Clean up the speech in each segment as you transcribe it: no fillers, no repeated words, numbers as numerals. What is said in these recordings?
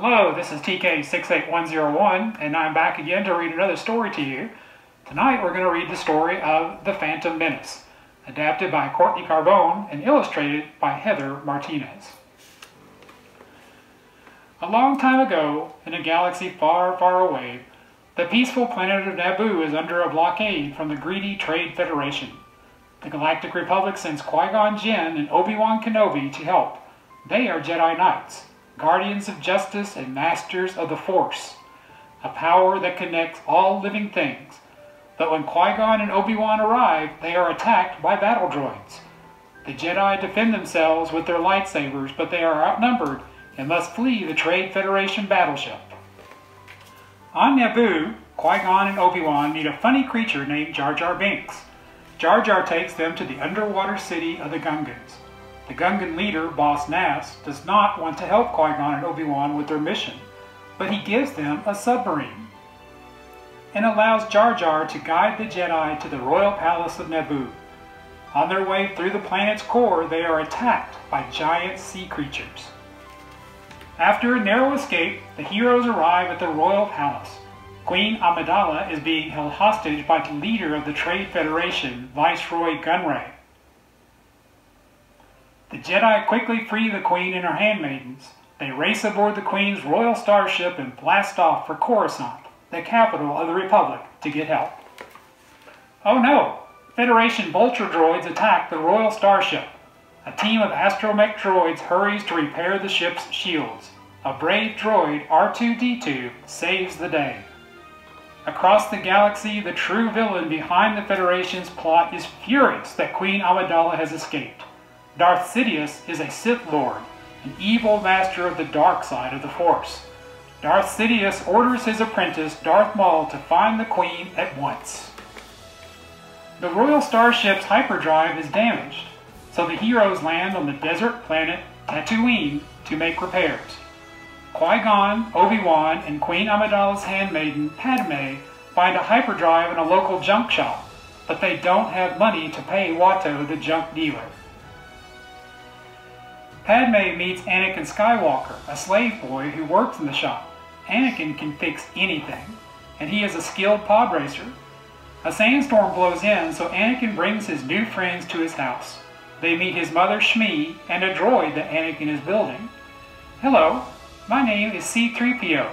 Hello, this is TK68101, and I'm back again to read another story to you. Tonight we're going to read the story of The Phantom Menace, adapted by Courtney Carbone and illustrated by Heather Martinez. A long time ago, in a galaxy far, far away, the peaceful planet of Naboo is under a blockade from the greedy Trade Federation. The Galactic Republic sends Qui-Gon Jinn and Obi-Wan Kenobi to help. They are Jedi Knights, guardians of justice and masters of the Force, a power that connects all living things. But when Qui-Gon and Obi-Wan arrive, they are attacked by battle droids. The Jedi defend themselves with their lightsabers, but they are outnumbered and must flee the Trade Federation battleship. On Naboo, Qui-Gon and Obi-Wan meet a funny creature named Jar Jar Binks. Jar Jar takes them to the underwater city of the Gungans. The Gungan leader, Boss Nass, does not want to help Qui-Gon and Obi-Wan with their mission, but he gives them a submarine and allows Jar Jar to guide the Jedi to the royal palace of Naboo. On their way through the planet's core, they are attacked by giant sea creatures. After a narrow escape, the heroes arrive at the royal palace. Queen Amidala is being held hostage by the leader of the Trade Federation, Viceroy Gunray. The Jedi quickly free the Queen and her handmaidens. They race aboard the Queen's royal starship and blast off for Coruscant, the capital of the Republic, to get help. Oh no! Federation vulture droids attack the royal starship. A team of astromech droids hurries to repair the ship's shields. A brave droid, R2-D2, saves the day. Across the galaxy, the true villain behind the Federation's plot is furious that Queen Amidala has escaped. Darth Sidious is a Sith Lord, an evil master of the dark side of the Force. Darth Sidious orders his apprentice, Darth Maul, to find the Queen at once. The royal starship's hyperdrive is damaged, so the heroes land on the desert planet Tatooine to make repairs. Qui-Gon, Obi-Wan, and Queen Amidala's handmaiden, Padme, find a hyperdrive in a local junk shop, but they don't have money to pay Watto, the junk dealer. Padme meets Anakin Skywalker, a slave boy who works in the shop. Anakin can fix anything, and he is a skilled pod racer. A sandstorm blows in, so Anakin brings his new friends to his house. They meet his mother Shmi and a droid that Anakin is building. "Hello, my name is C-3PO,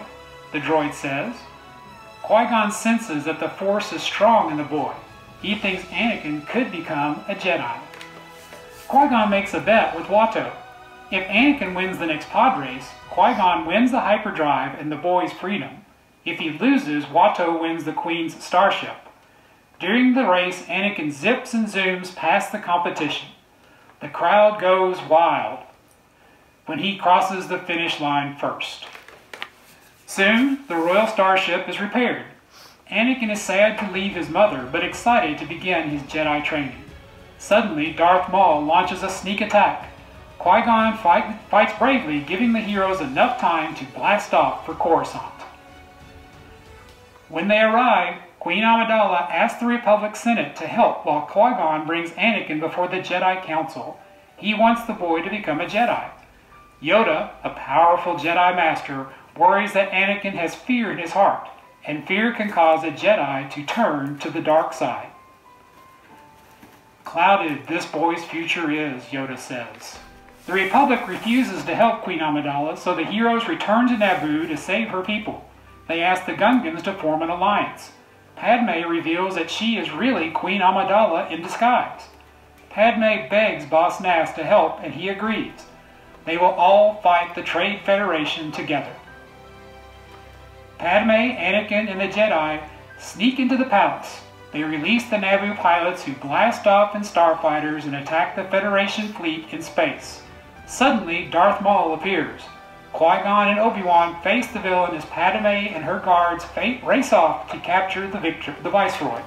the droid says. Qui-Gon senses that the Force is strong in the boy. He thinks Anakin could become a Jedi. Qui-Gon makes a bet with Watto. If Anakin wins the next pod race, Qui-Gon wins the hyperdrive and the boy's freedom. If he loses, Watto wins the Queen's starship. During the race, Anakin zips and zooms past the competition. The crowd goes wild when he crosses the finish line first. Soon, the royal starship is repaired. Anakin is sad to leave his mother, but excited to begin his Jedi training. Suddenly, Darth Maul launches a sneak attack. Qui-Gon fights bravely, giving the heroes enough time to blast off for Coruscant. When they arrive, Queen Amidala asks the Republic Senate to help while Qui-Gon brings Anakin before the Jedi Council. He wants the boy to become a Jedi. Yoda, a powerful Jedi Master, worries that Anakin has fear in his heart, and fear can cause a Jedi to turn to the dark side. "Clouded this boy's future is," Yoda says. The Republic refuses to help Queen Amidala, so the heroes return to Naboo to save her people. They ask the Gungans to form an alliance. Padme reveals that she is really Queen Amidala in disguise. Padme begs Boss Nass to help, and he agrees. They will all fight the Trade Federation together. Padme, Anakin, and the Jedi sneak into the palace. They release the Naboo pilots who blast off in starfighters and attack the Federation fleet in space. Suddenly, Darth Maul appears. Qui-Gon and Obi-Wan face the villain as Padme and her guards race off to capture the Viceroy.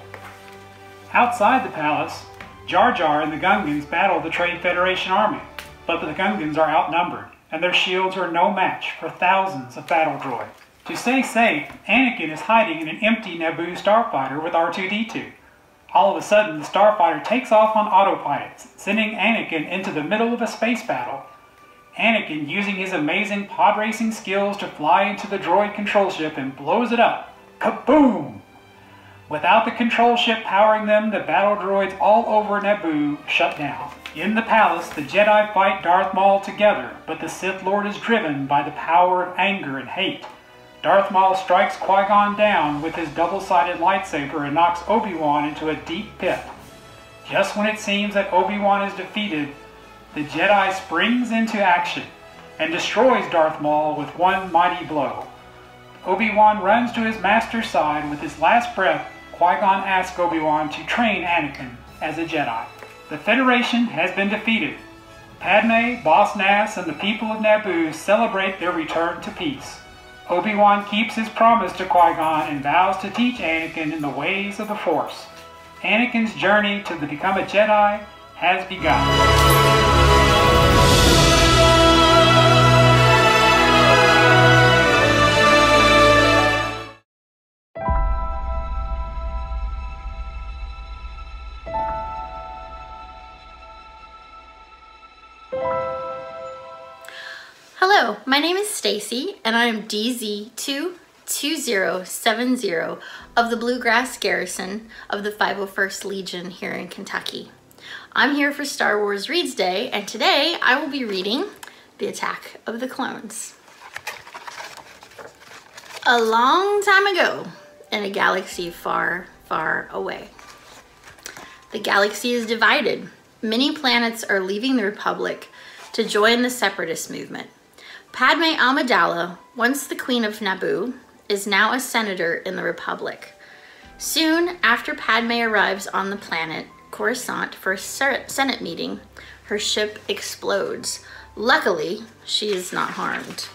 Outside the palace, Jar Jar and the Gungans battle the Trade Federation army, but the Gungans are outnumbered, and their shields are no match for thousands of battle droids. To stay safe, Anakin is hiding in an empty Naboo starfighter with R2-D2. All of a sudden, the starfighter takes off on autopilot, sending Anakin into the middle of a space battle. Anakin, using his amazing pod racing skills to fly into the droid control ship and blows it up. Kaboom! Without the control ship powering them, the battle droids all over Naboo shut down. In the palace, the Jedi fight Darth Maul together, but the Sith Lord is driven by the power of anger and hate. Darth Maul strikes Qui-Gon down with his double-sided lightsaber and knocks Obi-Wan into a deep pit. Just when it seems that Obi-Wan is defeated, the Jedi springs into action and destroys Darth Maul with one mighty blow. Obi-Wan runs to his master's side. With his last breath, Qui-Gon asks Obi-Wan to train Anakin as a Jedi. The Federation has been defeated. Padme, Boss Nass, and the people of Naboo celebrate their return to peace. Obi-Wan keeps his promise to Qui-Gon and vows to teach Anakin in the ways of the Force. Anakin's journey to become a Jedi has begun. Hello, my name is Stacy and I am DZ22070 of the Bluegrass Garrison of the 501st Legion here in Kentucky. I'm here for Star Wars Reads Day, and today I will be reading The Attack of the Clones. A long time ago, in a galaxy far, far away. The galaxy is divided. Many planets are leaving the Republic to join the Separatist movement. Padme Amidala, once the Queen of Naboo, is now a senator in the Republic. Soon after Padme arrives on the planet Coruscant for a Senate meeting, her ship explodes. Luckily, she is not harmed.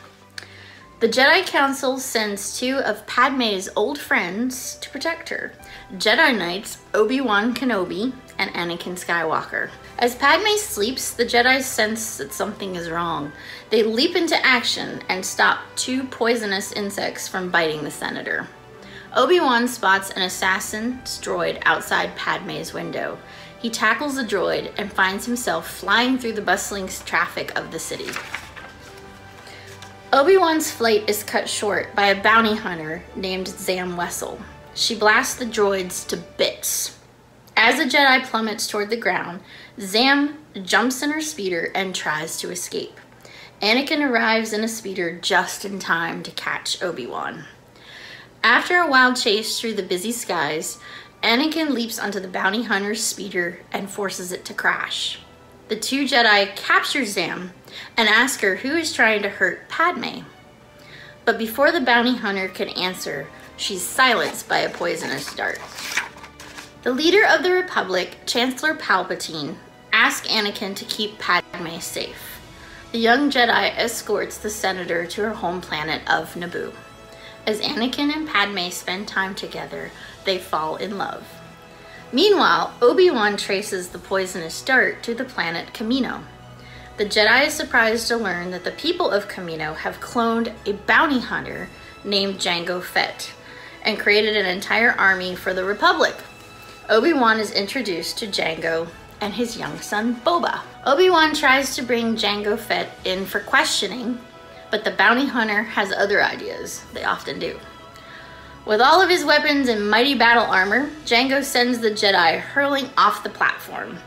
The Jedi Council sends two of Padme's old friends to protect her, Jedi Knights Obi-Wan Kenobi and Anakin Skywalker. As Padme sleeps, the Jedi sense that something is wrong. They leap into action and stop two poisonous insects from biting the senator. Obi-Wan spots an assassin's droid outside Padme's window. He tackles the droid and finds himself flying through the bustling traffic of the city. Obi-Wan's flight is cut short by a bounty hunter named Zam Wesell. She blasts the droids to bits. As the Jedi plummets toward the ground, Zam jumps in her speeder and tries to escape. Anakin arrives in a speeder just in time to catch Obi-Wan. After a wild chase through the busy skies, Anakin leaps onto the bounty hunter's speeder and forces it to crash. The two Jedi capture Zam and ask her who is trying to hurt Padme. But before the bounty hunter can answer, she's silenced by a poisonous dart. The leader of the Republic, Chancellor Palpatine, asks Anakin to keep Padme safe. The young Jedi escorts the senator to her home planet of Naboo. As Anakin and Padme spend time together, they fall in love. Meanwhile, Obi-Wan traces the poisonous dart to the planet Kamino. The Jedi is surprised to learn that the people of Kamino have cloned a bounty hunter named Jango Fett and created an entire army for the Republic. Obi-Wan is introduced to Jango and his young son Boba. Obi-Wan tries to bring Jango Fett in for questioning, but the bounty hunter has other ideas. They often do. With all of his weapons and mighty battle armor, Jango sends the Jedi hurling off the platform.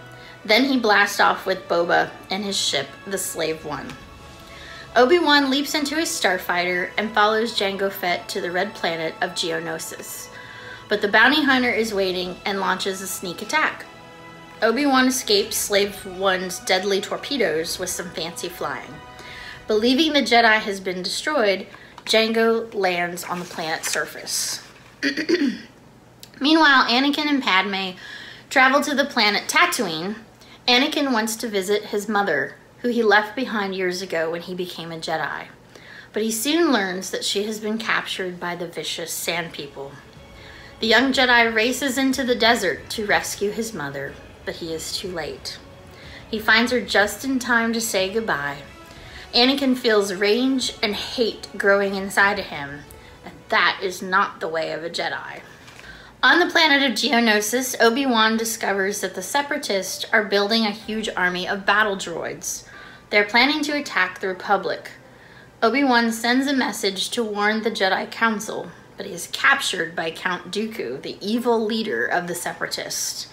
Then he blasts off with Boba and his ship, the Slave One. Obi-Wan leaps into his starfighter and follows Jango Fett to the red planet of Geonosis. But the bounty hunter is waiting and launches a sneak attack. Obi-Wan escapes Slave One's deadly torpedoes with some fancy flying. Believing the Jedi has been destroyed, Jango lands on the planet's surface. Meanwhile, Anakin and Padme travel to the planet Tatooine. Anakin wants to visit his mother, who he left behind years ago when he became a Jedi. But he soon learns that she has been captured by the vicious Sand People. The young Jedi races into the desert to rescue his mother, but he is too late. He finds her just in time to say goodbye. Anakin feels rage and hate growing inside of him, and that is not the way of a Jedi. On the planet of Geonosis, Obi-Wan discovers that the Separatists are building a huge army of battle droids. They're planning to attack the Republic. Obi-Wan sends a message to warn the Jedi Council, but he is captured by Count Dooku, the evil leader of the Separatists.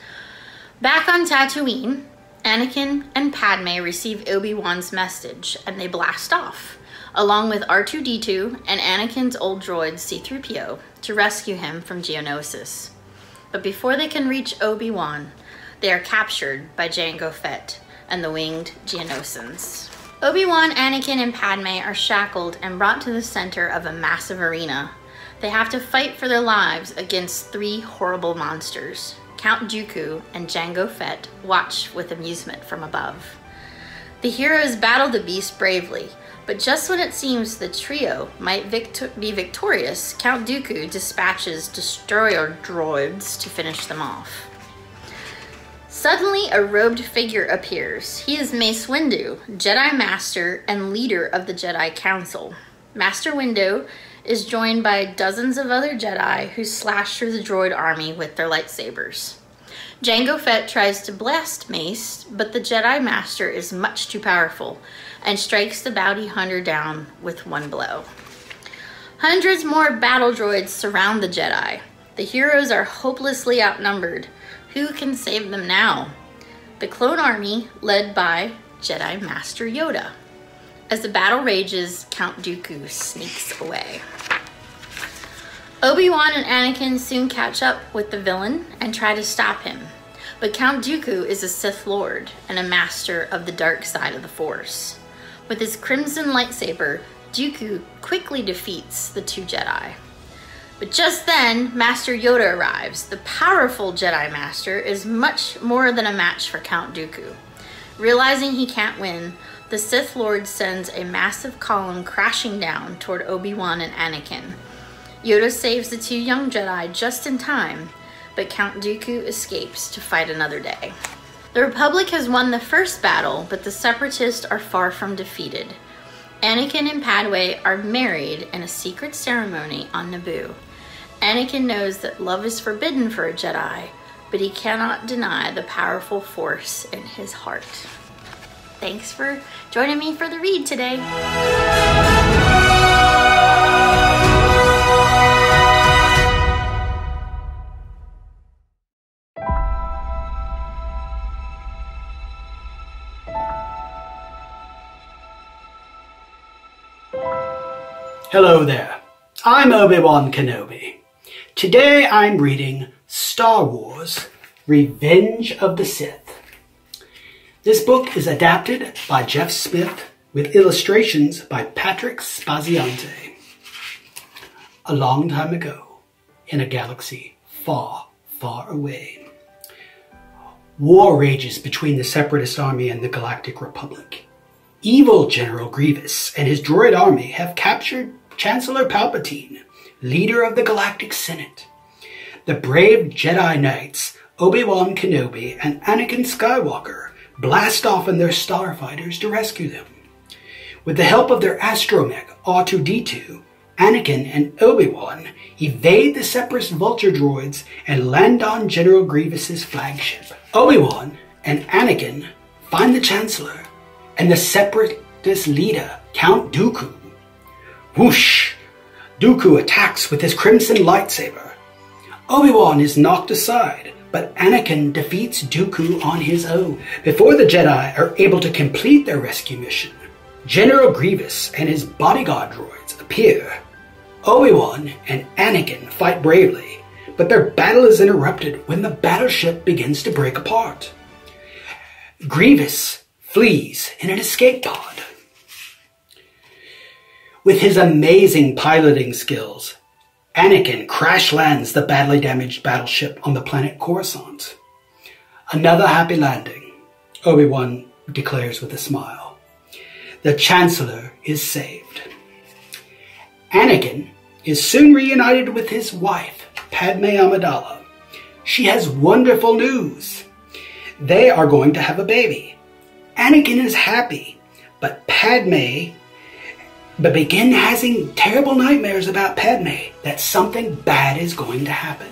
Back on Tatooine, Anakin and Padme receive Obi-Wan's message, and they blast off, along with R2-D2 and Anakin's old droid C-3PO, to rescue him from Geonosis. But before they can reach Obi-Wan, they are captured by Jango Fett and the winged Geonosians. Obi-Wan, Anakin, and Padme are shackled and brought to the center of a massive arena. They have to fight for their lives against 3 horrible monsters. Count Dooku and Jango Fett watch with amusement from above. The heroes battle the beast bravely, but just when it seems the trio might be victorious, Count Dooku dispatches destroyer droids to finish them off. Suddenly, a robed figure appears. He is Mace Windu, Jedi Master and leader of the Jedi Council. Master Windu is joined by dozens of other Jedi who slash through the droid army with their lightsabers. Jango Fett tries to blast Mace, but the Jedi Master is much too powerful and strikes the bounty hunter down with one blow. Hundreds more battle droids surround the Jedi. The heroes are hopelessly outnumbered. Who can save them now? The clone army, led by Jedi Master Yoda. As the battle rages, Count Dooku sneaks away. Obi-Wan and Anakin soon catch up with the villain and try to stop him. But Count Dooku is a Sith Lord and a master of the dark side of the Force. With his crimson lightsaber, Dooku quickly defeats the 2 Jedi. But just then, Master Yoda arrives. The powerful Jedi Master is much more than a match for Count Dooku. Realizing he can't win, the Sith Lord sends a massive column crashing down toward Obi-Wan and Anakin. Yoda saves the 2 young Jedi just in time, but Count Dooku escapes to fight another day. The Republic has won the first battle, but the Separatists are far from defeated. Anakin and Padme are married in a secret ceremony on Naboo. Anakin knows that love is forbidden for a Jedi, but he cannot deny the powerful Force in his heart. Thanks for joining me for the read today. Hello there, I'm Obi-Wan Kenobi. Today I'm reading Star Wars Revenge of the Sith. This book is adapted by Jeff Smith with illustrations by Patrick Spaziante. A long time ago, in a galaxy far, far away, war rages between the Separatist Army and the Galactic Republic. Evil General Grievous and his droid army have captured Chancellor Palpatine, leader of the Galactic Senate. The brave Jedi Knights, Obi-Wan Kenobi and Anakin Skywalker, blast off in their starfighters to rescue them. With the help of their astromech R2-D2, Anakin and Obi-Wan evade the Separatist vulture droids and land on General Grievous's flagship. Obi-Wan and Anakin find the Chancellor and the Separatist leader, Count Dooku. Whoosh! Dooku attacks with his crimson lightsaber. Obi-Wan is knocked aside, but Anakin defeats Dooku on his own. Before the Jedi are able to complete their rescue mission, General Grievous and his bodyguard droids appear. Obi-Wan and Anakin fight bravely, but their battle is interrupted when the battleship begins to break apart. Grievous flees in an escape pod. With his amazing piloting skills, Anakin crash lands the badly damaged battleship on the planet Coruscant. Another happy landing, Obi-Wan declares with a smile. The Chancellor is saved. Anakin is soon reunited with his wife, Padme Amidala. She has wonderful news. They are going to have a baby. Anakin is happy, but begin having terrible nightmares about Padme that something bad is going to happen.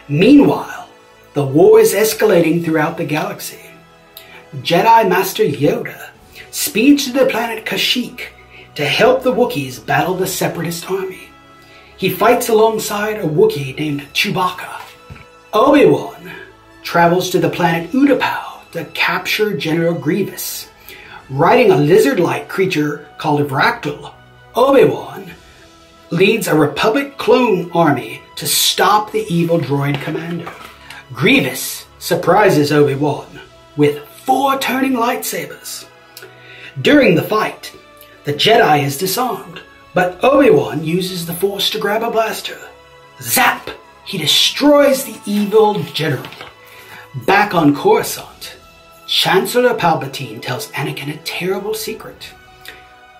Meanwhile, the war is escalating throughout the galaxy. Jedi Master Yoda speeds to the planet Kashyyyk to help the Wookiees battle the Separatist army. He fights alongside a Wookiee named Chewbacca. Obi-Wan travels to the planet Utapau to capture General Grievous. Riding a lizard-like creature called a Vractal, Obi-Wan leads a Republic clone army to stop the evil droid commander. Grievous surprises Obi-Wan with 4 turning lightsabers. During the fight, the Jedi is disarmed, but Obi-Wan uses the Force to grab a blaster. Zap! He destroys the evil general. Back on Coruscant, Chancellor Palpatine tells Anakin a terrible secret.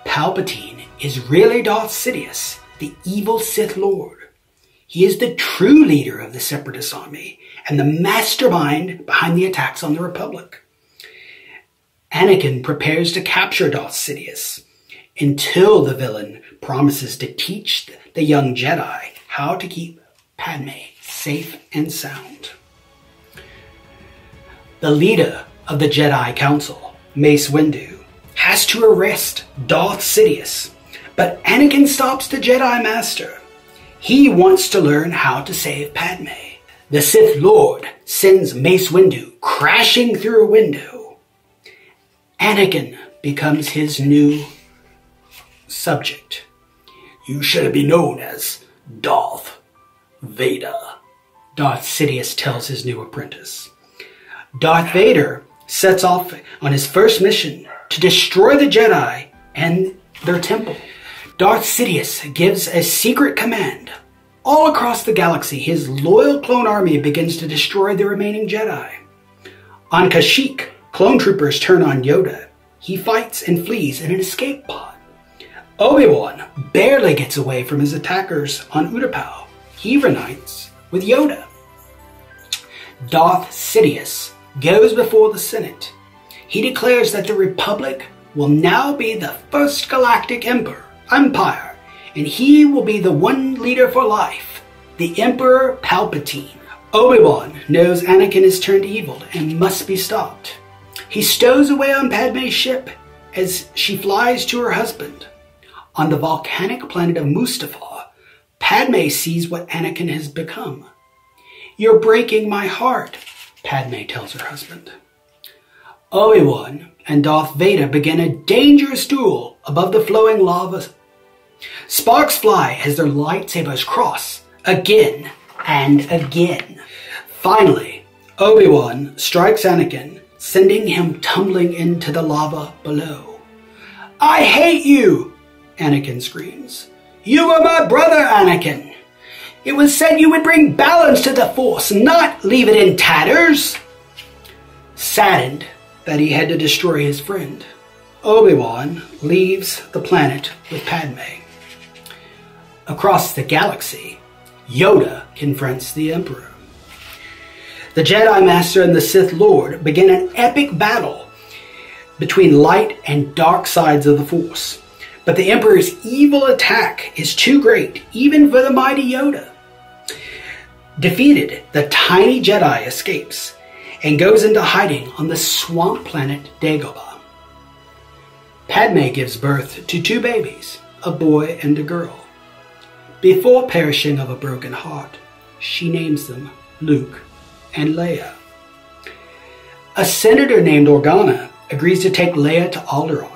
Palpatine is really Darth Sidious, the evil Sith Lord. He is the true leader of the Separatist army and the mastermind behind the attacks on the Republic. Anakin prepares to capture Darth Sidious until the villain promises to teach the young Jedi how to keep Padme safe and sound. The leader of the Jedi Council, Mace Windu, has to arrest Darth Sidious, but Anakin stops the Jedi Master. He wants to learn how to save Padme. The Sith Lord sends Mace Windu crashing through a window. Anakin becomes his new subject. You shall be known as Darth Vader, Darth Sidious tells his new apprentice. Darth Vader sets off on his first mission to destroy the Jedi and their temple. Darth Sidious gives a secret command. All across the galaxy, his loyal clone army begins to destroy the remaining Jedi. On Kashyyyk, clone troopers turn on Yoda. He fights and flees in an escape pod. Obi-Wan barely gets away from his attackers on Utapau. He reunites with Yoda. Darth Sidious goes before the Senate. He declares that the Republic will now be the first galactic empire, and he will be the one leader for life, the Emperor Palpatine. Obi-Wan knows Anakin has turned evil and must be stopped. He stows away on Padme's ship as she flies to her husband. On the volcanic planet of Mustafar, Padme sees what Anakin has become. You're breaking my heart, Padme tells her husband. Obi-Wan and Darth Vader begin a dangerous duel above the flowing lava. Sparks fly as their lightsabers cross again and again. Finally, Obi-Wan strikes Anakin, sending him tumbling into the lava below. I hate you, Anakin screams. You were my brother, Anakin. It was said you would bring balance to the Force, not leave it in tatters. Saddened that he had to destroy his friend, Obi-Wan leaves the planet with Padme. Across the galaxy, Yoda confronts the Emperor. The Jedi Master and the Sith Lord begin an epic battle between light and dark sides of the Force. But the Emperor's evil attack is too great, even for the mighty Yoda. Defeated, the tiny Jedi escapes and goes into hiding on the swamp planet Dagobah. Padme gives birth to 2 babies, a boy and a girl. Before perishing of a broken heart, she names them Luke and Leia. A senator named Organa agrees to take Leia to Alderaan.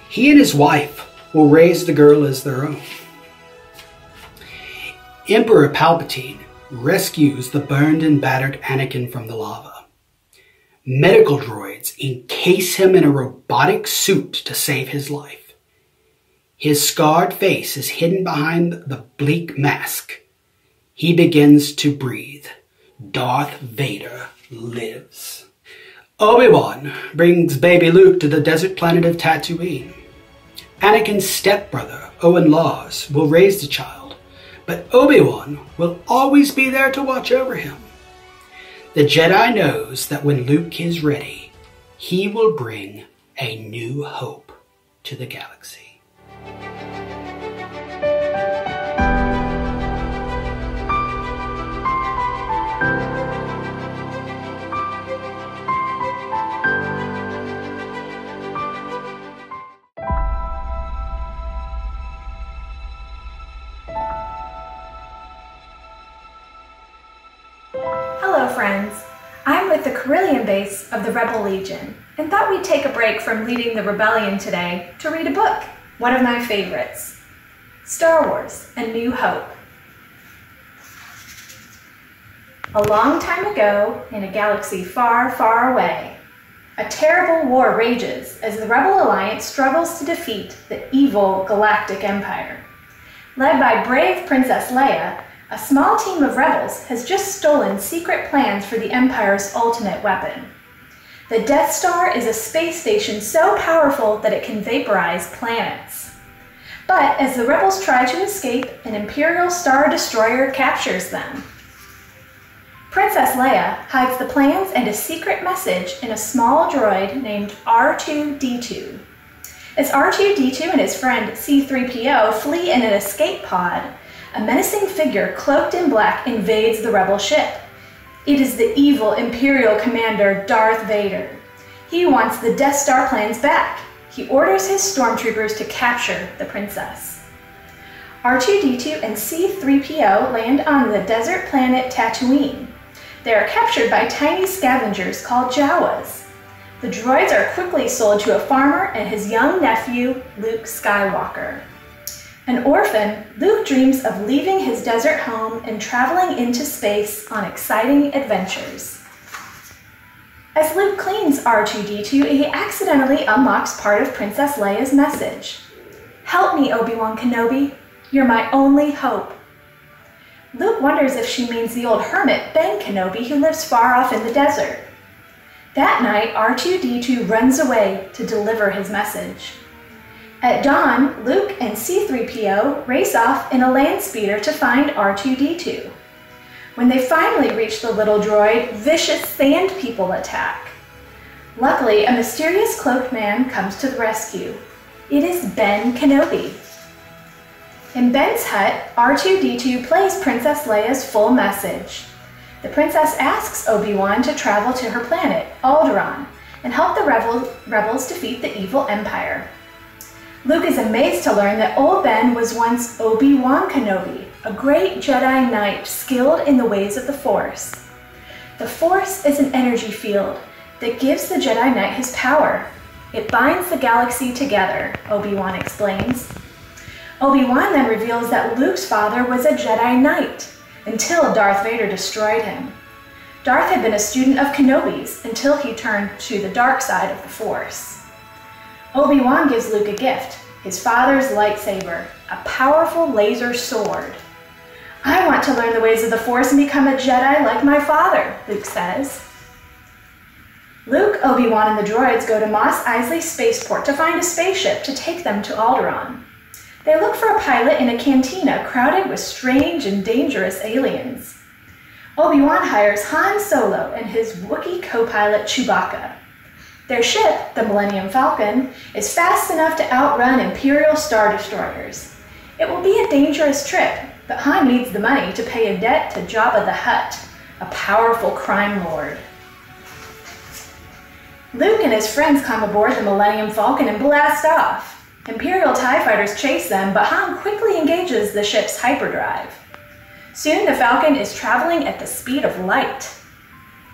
He and his wife will raise the girl as their own. Emperor Palpatine rescues the burned and battered Anakin from the lava. Medical droids encase him in a robotic suit to save his life. His scarred face is hidden behind the bleak mask. He begins to breathe. Darth Vader lives. Obi-Wan brings baby Luke to the desert planet of Tatooine. Anakin's stepbrother, Owen Lars, will raise the child, but Obi-Wan will always be there to watch over him. The Jedi knows that when Luke is ready, he will bring a new hope to the galaxy. friends. I'm with the Carillion base of the Rebel Legion and thought we'd take a break from leading the rebellion today to read a book, one of my favorites, Star Wars: A New Hope. A long time ago, in a galaxy far, far away, a terrible war rages as the Rebel Alliance struggles to defeat the evil Galactic Empire. Led by brave Princess Leia, a small team of rebels has just stolen secret plans for the Empire's ultimate weapon. The Death Star is a space station so powerful that it can vaporize planets. But as the rebels try to escape, an Imperial Star Destroyer captures them. Princess Leia hides the plans and a secret message in a small droid named R2-D2. As R2-D2 and his friend C-3PO flee in an escape pod, a menacing figure cloaked in black invades the rebel ship. It is the evil Imperial commander Darth Vader. He wants the Death Star plans back. He orders his stormtroopers to capture the princess. R2-D2 and C-3PO land on the desert planet Tatooine. They are captured by tiny scavengers called Jawas. The droids are quickly sold to a farmer and his young nephew, Luke Skywalker. An orphan, Luke dreams of leaving his desert home and traveling into space on exciting adventures. As Luke cleans R2-D2, he accidentally unlocks part of Princess Leia's message. "Help me, Obi-Wan Kenobi. You're my only hope." Luke wonders if she means the old hermit Ben Kenobi who lives far off in the desert. That night, R2-D2 runs away to deliver his message. At dawn, Luke and C-3PO race off in a land speeder to find R2-D2. When they finally reach the little droid, vicious sand people attack. Luckily, a mysterious cloaked man comes to the rescue. It is Ben Kenobi. In Ben's hut, R2-D2 plays Princess Leia's full message. The princess asks Obi-Wan to travel to her planet, Alderaan, and help the rebels defeat the evil Empire. Luke is amazed to learn that old Ben was once Obi-Wan Kenobi, a great Jedi Knight skilled in the ways of the Force. The Force is an energy field that gives the Jedi Knight his power. It binds the galaxy together, Obi-Wan explains. Obi-Wan then reveals that Luke's father was a Jedi Knight, until Darth Vader destroyed him. Darth had been a student of Kenobi's until he turned to the dark side of the Force. Obi-Wan gives Luke a gift, his father's lightsaber, a powerful laser sword. "I want to learn the ways of the Force and become a Jedi like my father," Luke says. Luke, Obi-Wan, and the droids go to Mos Eisley Spaceport to find a spaceship to take them to Alderaan. They look for a pilot in a cantina crowded with strange and dangerous aliens. Obi-Wan hires Han Solo and his Wookiee co-pilot Chewbacca. Their ship, the Millennium Falcon, is fast enough to outrun Imperial Star Destroyers. It will be a dangerous trip, but Han needs the money to pay a debt to Jabba the Hutt, a powerful crime lord. Luke and his friends come aboard the Millennium Falcon and blast off. Imperial TIE fighters chase them, but Han quickly engages the ship's hyperdrive. Soon the Falcon is traveling at the speed of light.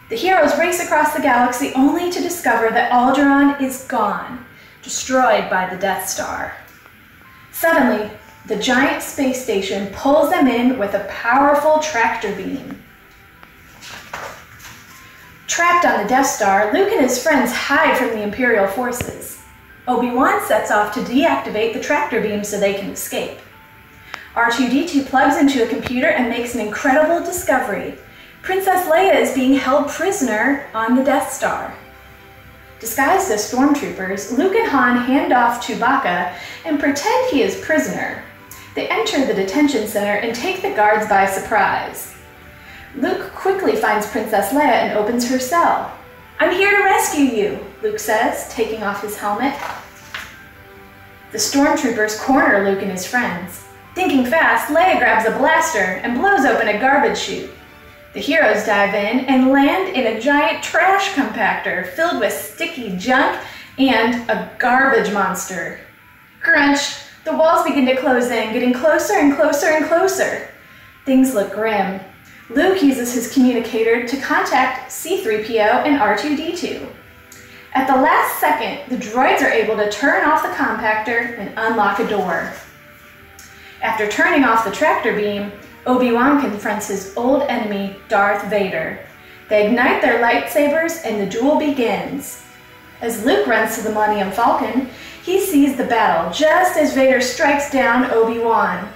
The heroes race across the galaxy only to discover that Alderaan is gone, destroyed by the Death Star. Suddenly, the giant space station pulls them in with a powerful tractor beam. Trapped on the Death Star, Luke and his friends hide from the Imperial forces. Obi-Wan sets off to deactivate the tractor beam so they can escape. R2-D2 plugs into a computer and makes an incredible discovery. Princess Leia is being held prisoner on the Death Star. Disguised as stormtroopers, Luke and Han hand off Chewbacca and pretend he is prisoner. They enter the detention center and take the guards by surprise. Luke quickly finds Princess Leia and opens her cell. "I'm here to rescue you," Luke says, taking off his helmet. The stormtroopers corner Luke and his friends. Thinking fast, Leia grabs a blaster and blows open a garbage chute. The heroes dive in and land in a giant trash compactor filled with sticky junk and a garbage monster. Crunch! The walls begin to close in, getting closer and closer and closer. Things look grim. Luke uses his communicator to contact C-3PO and R2-D2. At the last second, the droids are able to turn off the compactor and unlock a door. After turning off the tractor beam, Obi-Wan confronts his old enemy, Darth Vader. They ignite their lightsabers and the duel begins. As Luke runs to the Millennium Falcon, he sees the battle just as Vader strikes down Obi-Wan.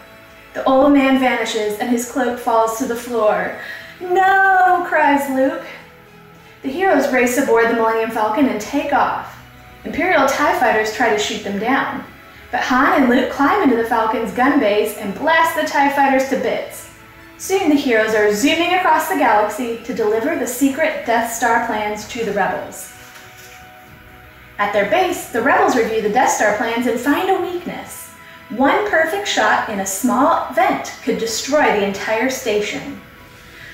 The old man vanishes and his cloak falls to the floor. "No!" cries Luke. The heroes race aboard the Millennium Falcon and take off. Imperial TIE fighters try to shoot them down, but Han and Luke climb into the Falcon's gun base and blast the TIE fighters to bits. Soon the heroes are zooming across the galaxy to deliver the secret Death Star plans to the rebels. At their base, the rebels review the Death Star plans and find a weakness. One perfect shot in a small vent could destroy the entire station.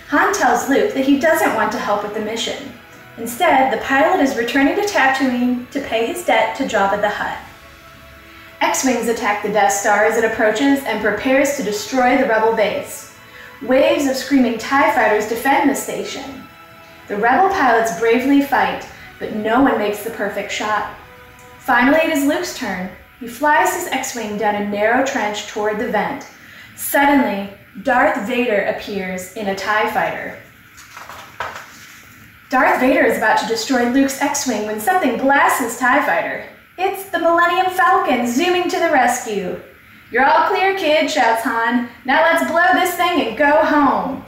Han tells Luke that he doesn't want to help with the mission. Instead, the pilot is returning to Tatooine to pay his debt to Jabba the Hutt. X-Wings attack the Death Star as it approaches and prepares to destroy the rebel base. Waves of screaming TIE fighters defend the station. The rebel pilots bravely fight, but no one makes the perfect shot. Finally, it is Luke's turn. He flies his X-Wing down a narrow trench toward the vent. Suddenly, Darth Vader appears in a TIE fighter. Darth Vader is about to destroy Luke's X-Wing when something blasts his TIE fighter. It's the Millennium Falcon zooming to the rescue. "You're all clear, kid," shouts Han. "Now let's blow this thing and go home."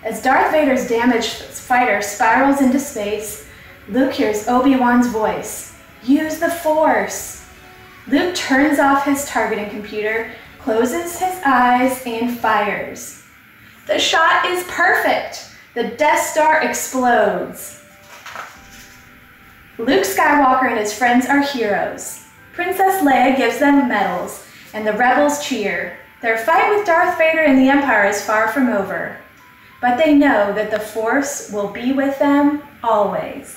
As Darth Vader's damaged fighter spirals into space, Luke hears Obi-Wan's voice. "Use the Force." Luke turns off his targeting computer, closes his eyes, and fires. The shot is perfect. The Death Star explodes. Luke Skywalker and his friends are heroes. Princess Leia gives them medals, and the rebels cheer. Their fight with Darth Vader and the Empire is far from over, but they know that the Force will be with them always.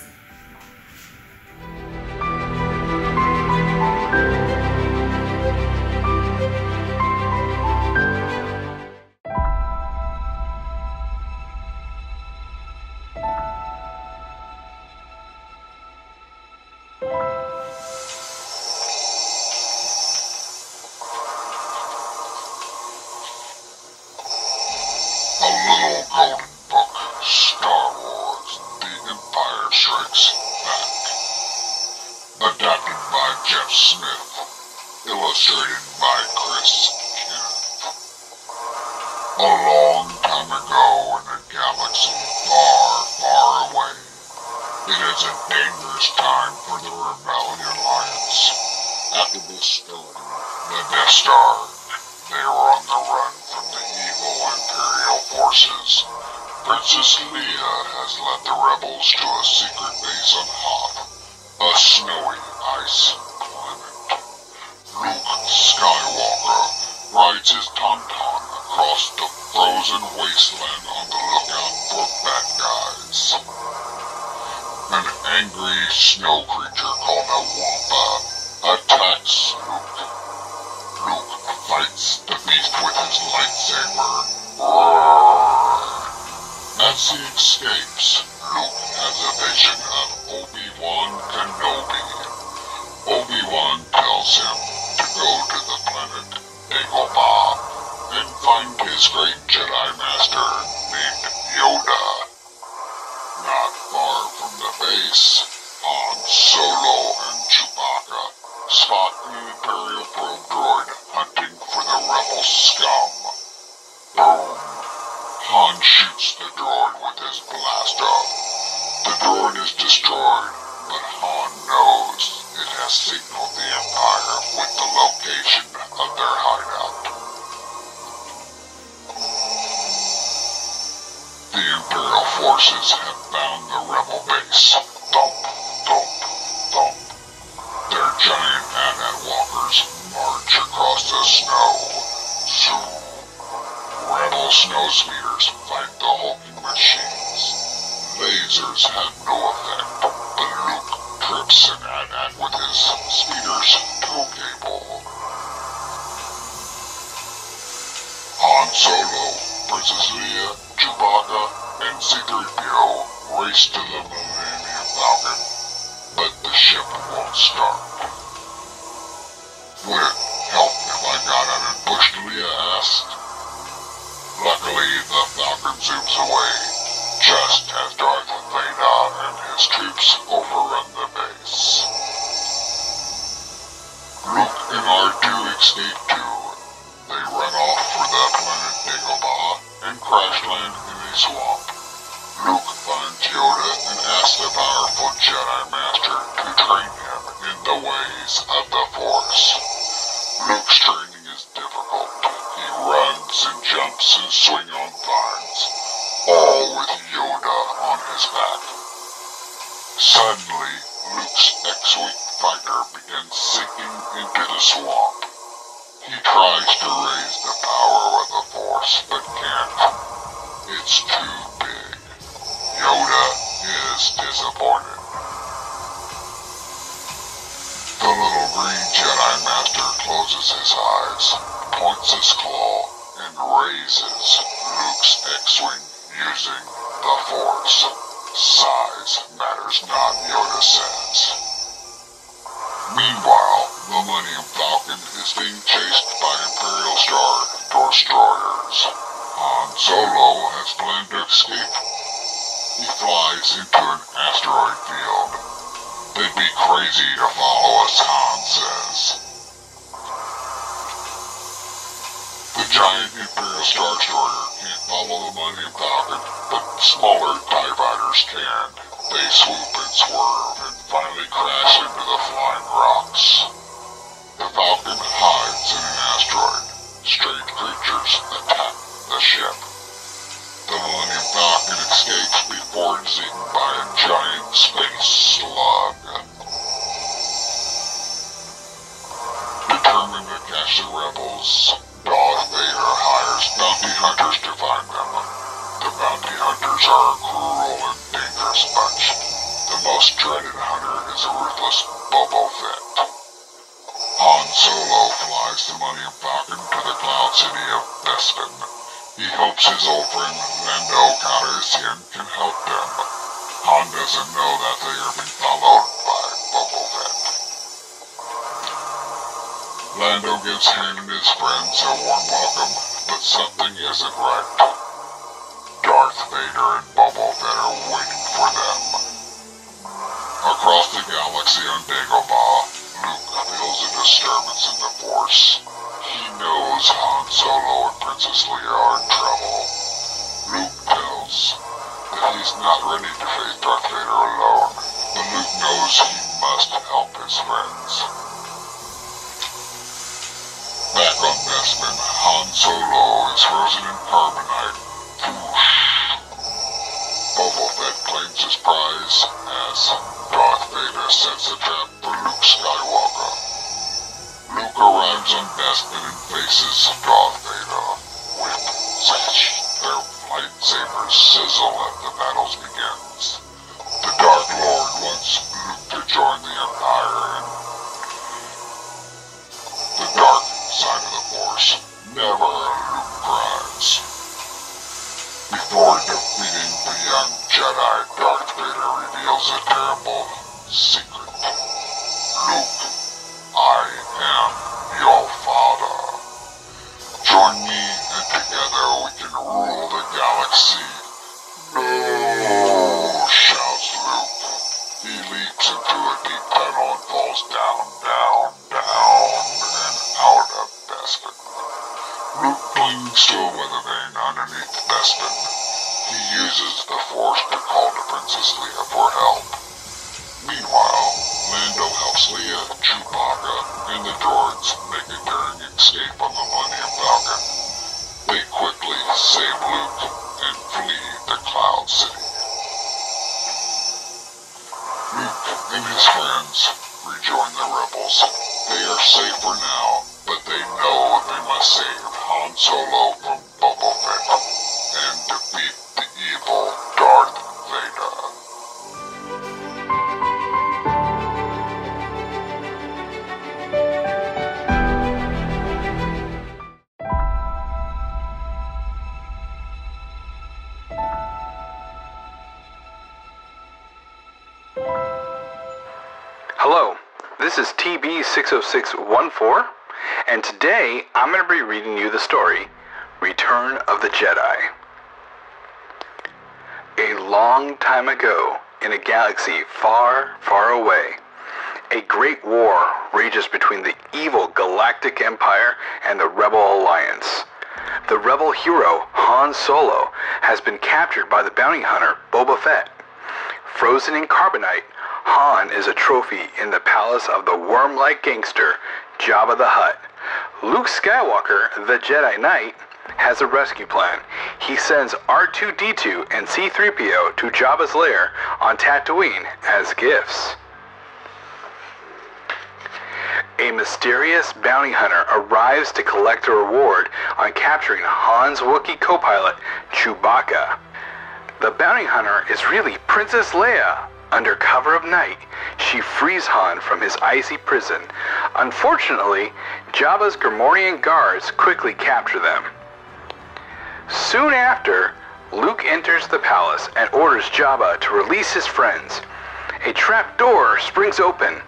The Little Golden Book, Star Wars, The Empire Strikes Back. Adapted by Jeff Smith. Illustrated by Chris Kenneth. A long time ago in a galaxy far, far away, it is a dangerous time for the Rebellion Alliance. After destroying the Death Star, they were on the run from the evil Imperial forces. Princess Leia has led the rebels to a secret base on Hoth, a snowy ice planet. Luke Skywalker rides his Tauntaun across the frozen wasteland on the lookout for bad guys. An angry snow creature called a Wampa attacks Luke. Luke fights the beast with his lightsaber. Roar! As he escapes, Luke has a vision of Obi-Wan Kenobi. Obi-Wan tells him to go to the planet Dagobah and find his great Jedi Master named Yoda. Not far from the base, Han Solo and Chewbacca spot an Imperial probe droid hunting for the rebel scum. Boom! Han shoots the droid with his blaster. The droid is destroyed, but Han knows it has signaled the Empire with the location of their hideout. The Imperial forces have found the rebel base. Thump, thump, thump. Their giant AT-AT walkers march across the snow. Zoom. Rebel snow speeders fight the hulking machines. Lasers have no effect, but Luke trips an AT-AT with his speeder's tow cable. Han Solo, Princess Leia, Chewbacca, Chewbacca and C-3PO race to the Millennium Falcon, but the ship won't start. Would it help if I got out and pushed, Leia asked. Luckily, the Falcon zooms away, just as Darth Vader and his troops overrun the base. Luke and R2 escape too. They run off for the planet Dagobah and crash land in a swamp. Luke finds Yoda and asks the powerful Jedi Master to train him in the ways of the Force. Luke's training is difficult. He runs and jumps and swings on vines, all with Yoda on his back. Suddenly, Luke's X-Wing fighter begins sinking into the swamp. He tries to raise the power of the Force, but can't. It's too big. Yoda is disappointed. The little green Jedi Master closes his eyes, points his claw, and raises Luke's X-Wing using the Force. Size matters not, Yoda says. Meanwhile, the Millennium Falcon is being chased by Imperial Star destroyers. Han Solo has planned to escape. He flies into an asteroid field. They'd be crazy to follow us, Han says. The giant Imperial Star Destroyer can't follow the Millennium Falcon, but smaller TIE fighters can. They swoop and swerve and finally crash into the flying rocks. The Falcon hides in an asteroid. Strange creatures attack the ship. The Millennium Falcon escapes before it's eaten by a giant space slug. Determined to catch the rebels, Darth Vader hires bounty hunters to find them. The bounty hunters are a cruel and dangerous bunch. The most dreaded hunter is a ruthless Boba Fett. Han Solo flies the Millennium Falcon to the cloud city of Bespin. He hopes his old friend Lando Calrissian can help them. Han doesn't know that they are being followed by Boba Fett. Lando gives Han and his friends a warm welcome, but something isn't right. Darth Vader and Boba Fett are waiting for them. Across the galaxy on Dagobah, Luke feels a disturbance in the Force. He knows Han Solo and Princess Leia are in trouble. Luke tells that he's not ready to face Darth Vader alone, but Luke knows he must help his friends. Back on Bespin, Han Solo is frozen in carbonite. Boba Fett claims his prize as Darth Vader sets a trap for Luke Skywalker. Luke arrives on Bespin and faces Darth Vader with such their lightsabers sizzle as the battle begins. The Dark Lord wants Luke to join the Empire and the dark side of the Force. Never Luke cries. Before defeating the young Jedi, Darth Vader reveals a terrible secret. Luke, I am your father. Join me and together we can rule the galaxy. No, shouts Luke. He leaps into a deep tunnel and falls down, and out of Bespin. Luke clings to a weather vane underneath Bespin. He uses the Force to call to Princess Leia for help. Meanwhile, Lando helps Leia, Chewbacca, and the droids make a daring escape on the Millennium Falcon. They quickly save Luke and flee the Cloud City. Luke and his friends rejoin the rebels. They are safer now, but they know they must save Han Solo from Boba Fett and defeat the evil Darth Vader. This is TB60614, and today I'm going to be reading you the story, Return of the Jedi. A long time ago, in a galaxy far, far away, a great war rages between the evil Galactic Empire and the Rebel Alliance. The rebel hero, Han Solo, has been captured by the bounty hunter, Boba Fett. Frozen in carbonite, Han is a trophy in the palace of the worm-like gangster, Jabba the Hutt. Luke Skywalker, the Jedi Knight, has a rescue plan. He sends R2-D2 and C-3PO to Jabba's lair on Tatooine as gifts. A mysterious bounty hunter arrives to collect a reward on capturing Han's Wookiee co-pilot, Chewbacca. The bounty hunter is really Princess Leia. Under cover of night, she frees Han from his icy prison. Unfortunately, Jabba's Gamorrean guards quickly capture them. Soon after, Luke enters the palace and orders Jabba to release his friends. A trap door springs open.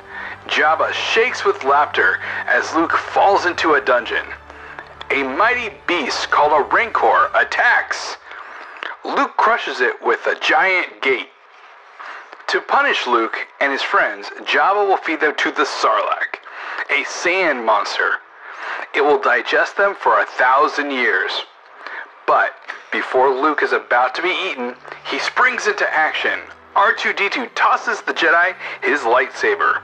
Jabba shakes with laughter as Luke falls into a dungeon. A mighty beast called a Rancor attacks. Luke crushes it with a giant gate. To punish Luke and his friends, Jabba will feed them to the Sarlacc, a sand monster. It will digest them for 1,000 years. But before Luke is about to be eaten, he springs into action. R2-D2 tosses the Jedi his lightsaber.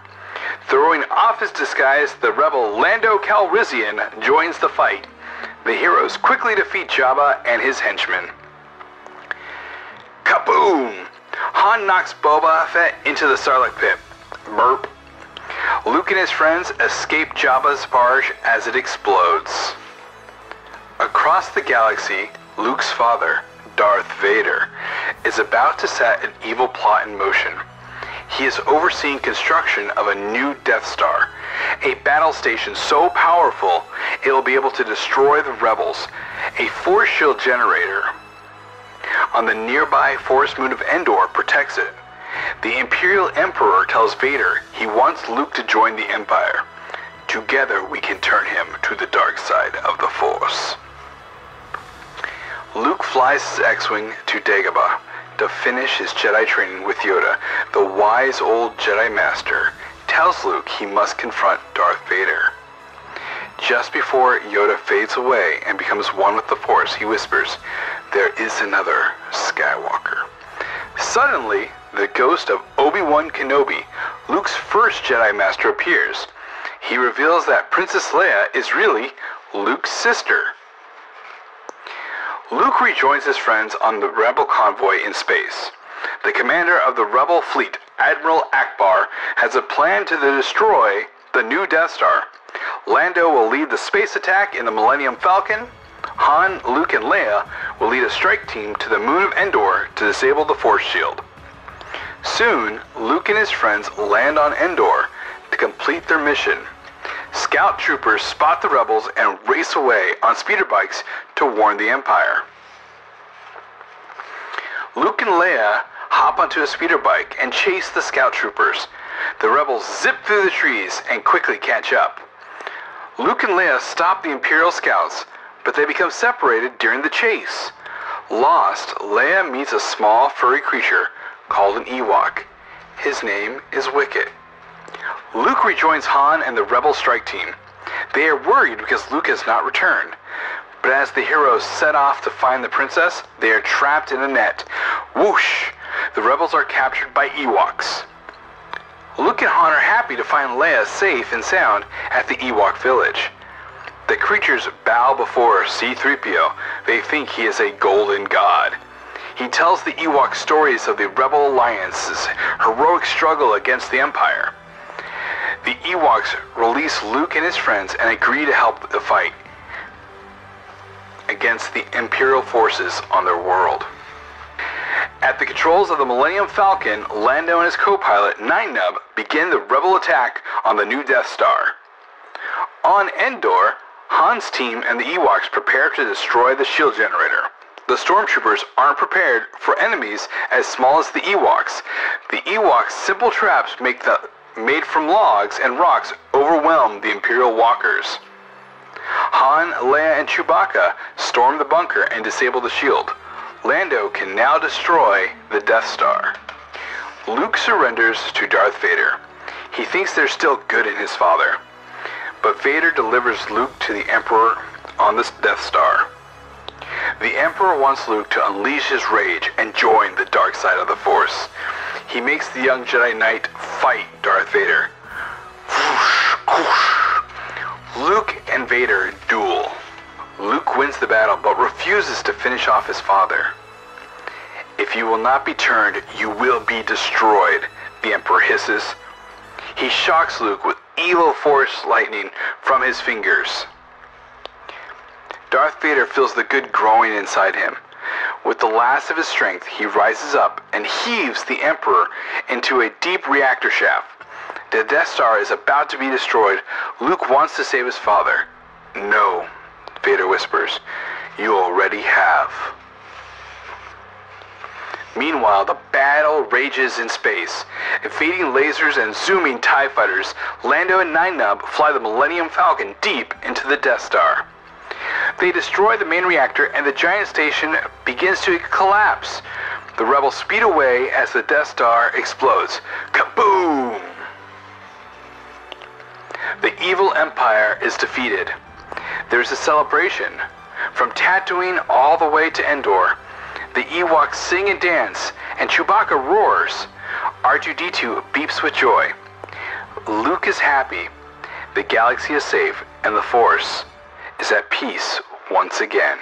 Throwing off his disguise, the rebel Lando Calrissian joins the fight. The heroes quickly defeat Jabba and his henchmen. Kaboom! Han knocks Boba Fett into the Sarlacc pit. Burp. Luke and his friends escape Jabba's barge as it explodes. Across the galaxy, Luke's father, Darth Vader, is about to set an evil plot in motion. He is overseeing construction of a new Death Star, a battle station so powerful it will be able to destroy the rebels, a force shield generator on the nearby forest moon of Endor protects it. The Imperial Emperor tells Vader he wants Luke to join the Empire. Together we can turn him to the dark side of the Force. Luke flies his X-Wing to Dagobah to finish his Jedi training with Yoda. The wise old Jedi Master tells Luke he must confront Darth Vader. Just before Yoda fades away and becomes one with the Force, he whispers, "There is another Skywalker." Suddenly, the ghost of Obi-Wan Kenobi, Luke's first Jedi Master, appears. He reveals that Princess Leia is really Luke's sister. Luke rejoins his friends on the rebel convoy in space. The commander of the rebel fleet, Admiral Akbar, has a plan to destroy the new Death Star. Lando will lead the space attack in the Millennium Falcon. Han, Luke, and Leia will lead a strike team to the moon of Endor to disable the Force Shield. Soon, Luke and his friends land on Endor to complete their mission. Scout troopers spot the rebels and race away on speeder bikes to warn the Empire. Luke and Leia hop onto a speeder bike and chase the scout troopers. The rebels zip through the trees and quickly catch up. Luke and Leia stop the Imperial scouts, but they become separated during the chase. Lost, Leia meets a small furry creature called an Ewok. His name is Wicket. Luke rejoins Han and the rebel strike team. They are worried because Luke has not returned. But as the heroes set off to find the princess, they are trapped in a net. Whoosh! The rebels are captured by Ewoks. Luke and Han are happy to find Leia safe and sound at the Ewok village. The creatures bow before C-3PO. They think he is a golden god. He tells the Ewok stories of the Rebel Alliance's heroic struggle against the Empire. The Ewoks release Luke and his friends and agree to help the fight against the Imperial forces on their world. At the controls of the Millennium Falcon, Lando and his co-pilot, Nine Nub, begin the rebel attack on the new Death Star. On Endor, Han's team and the Ewoks prepare to destroy the shield generator. The stormtroopers aren't prepared for enemies as small as the Ewoks. The Ewoks' simple traps make made from logs and rocks overwhelm the Imperial walkers. Han, Leia, and Chewbacca storm the bunker and disable the shield. Lando can now destroy the Death Star. Luke surrenders to Darth Vader. He thinks there's still good in his father. But Vader delivers Luke to the Emperor on the Death Star. The Emperor wants Luke to unleash his rage and join the dark side of the Force. He makes the young Jedi Knight fight Darth Vader. Luke and Vader duel. Luke wins the battle but refuses to finish off his father. If you will not be turned, you will be destroyed, the Emperor hisses. He shocks Luke with evil Force lightning from his fingers. Darth Vader feels the good growing inside him. With the last of his strength, he rises up and heaves the Emperor into a deep reactor shaft. The Death Star is about to be destroyed. Luke wants to save his father. No, Vader whispers, you already have. Meanwhile, the battle rages in space. Evading lasers and zooming TIE fighters, Lando and Nine Nub fly the Millennium Falcon deep into the Death Star. They destroy the main reactor and the giant station begins to collapse. The rebels speed away as the Death Star explodes. Kaboom! The evil Empire is defeated. There's a celebration. From Tatooine all the way to Endor, the Ewoks sing and dance, and Chewbacca roars. R2-D2 beeps with joy. Luke is happy, the galaxy is safe, and the Force is at peace once again.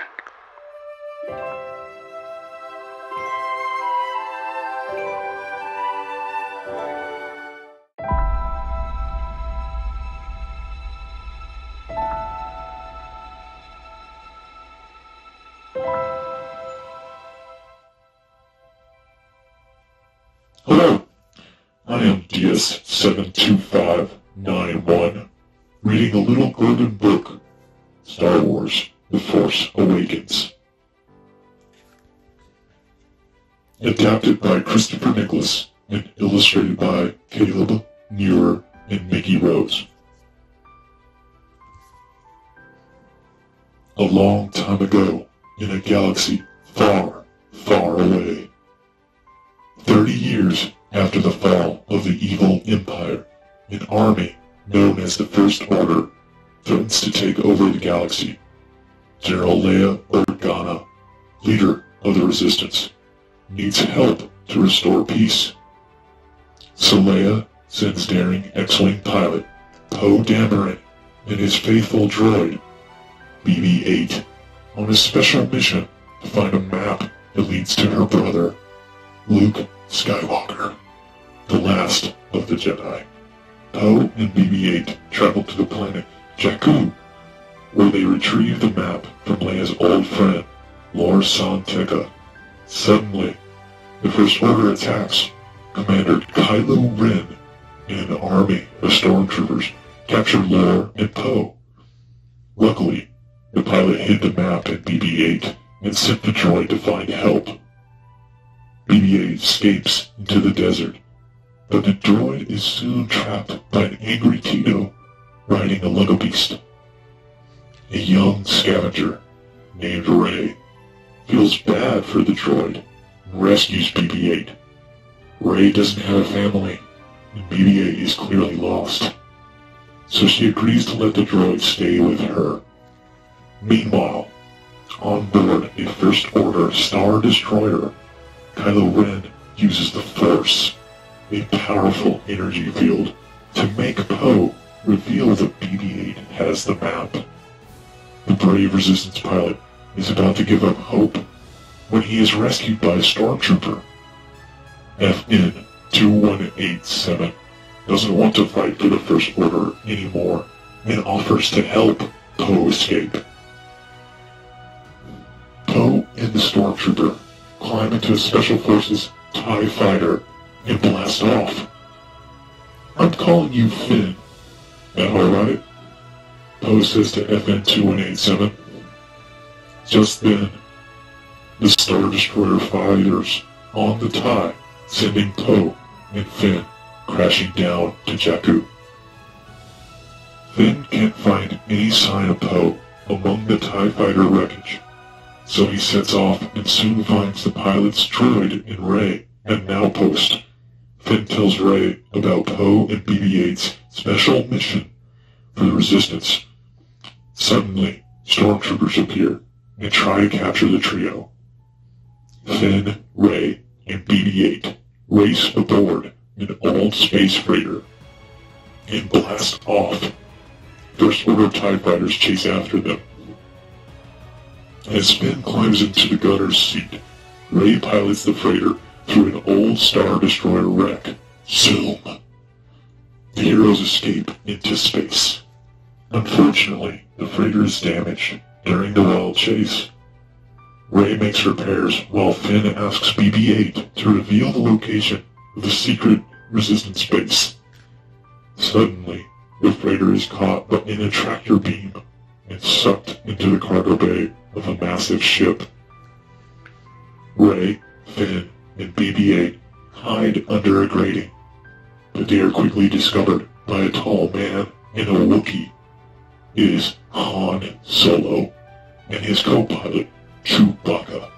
Hello, I am DS72591, reading a little urban book, Star Wars The Force Awakens. Adapted by Christopher Nicholas and illustrated by Caleb Muir and Mickey Rose. A long time ago, in a galaxy far, far away, 30 years after the fall of the evil Empire, an army known as the First Order threatens to take over the galaxy. General Leia Organa, leader of the Resistance, needs help to restore peace. So Leia sends daring X-Wing pilot Poe Dameron and his faithful droid, BB-8, on a special mission to find a map that leads to her brother, Luke Skywalker, the last of the Jedi. Poe and BB-8 travel to the planet Jakku, where they retrieve the map from Leia's old friend, Lor San Tekka. Suddenly, the First Order attacks. Commander Kylo Ren and an army of stormtroopers capture Lor and Poe. Luckily, the pilot hid the map at BB-8 and sent the droid to find help. BB-8 escapes into the desert, but the droid is soon trapped by an angry Tito riding a Lego beast. A young scavenger named Rey feels bad for the droid and rescues BB-8. Rey doesn't have a family, and BB-8 is clearly lost, so she agrees to let the droid stay with her. Meanwhile, on board a First Order Star Destroyer, Kylo Ren uses the Force, a powerful energy field, to make Poe reveal that BB-8 has the map. The brave Resistance pilot is about to give up hope when he is rescued by a stormtrooper. FN 2187 doesn't want to fight for the First Order anymore and offers to help Poe escape. Poe and the stormtrooper climb into a Special Forces TIE fighter and blast off. I'm calling you Finn. That alright? Poe says to FN 2187. Just then, the Star Destroyer fighters on the TIE, sending Poe and Finn crashing down to Jakku. Finn can't find any sign of Poe among the TIE fighter wreckage, so he sets off and soon finds the pilot's droid in Rey at an outpost. Finn tells Rey about Poe and BB-8's special mission for the Resistance. Suddenly, stormtroopers appear and try to capture the trio. Finn, Rey, and BB-8 race aboard an old space freighter and blast off. First Order TIE fighters chase after them. As Finn climbs into the gunner's seat, Rey pilots the freighter through an old Star Destroyer wreck. Zoom! The heroes escape into space. Unfortunately, the freighter is damaged during the wild chase. Rey makes repairs while Finn asks BB-8 to reveal the location of the secret Resistance base. Suddenly, the freighter is caught in a tractor beam and sucked into the cargo bay of a massive ship. Rey, Finn, and BB-8 hide under a grating, but they are quickly discovered by a tall man and a Wookiee. It is Han Solo and his co-pilot, Chewbacca,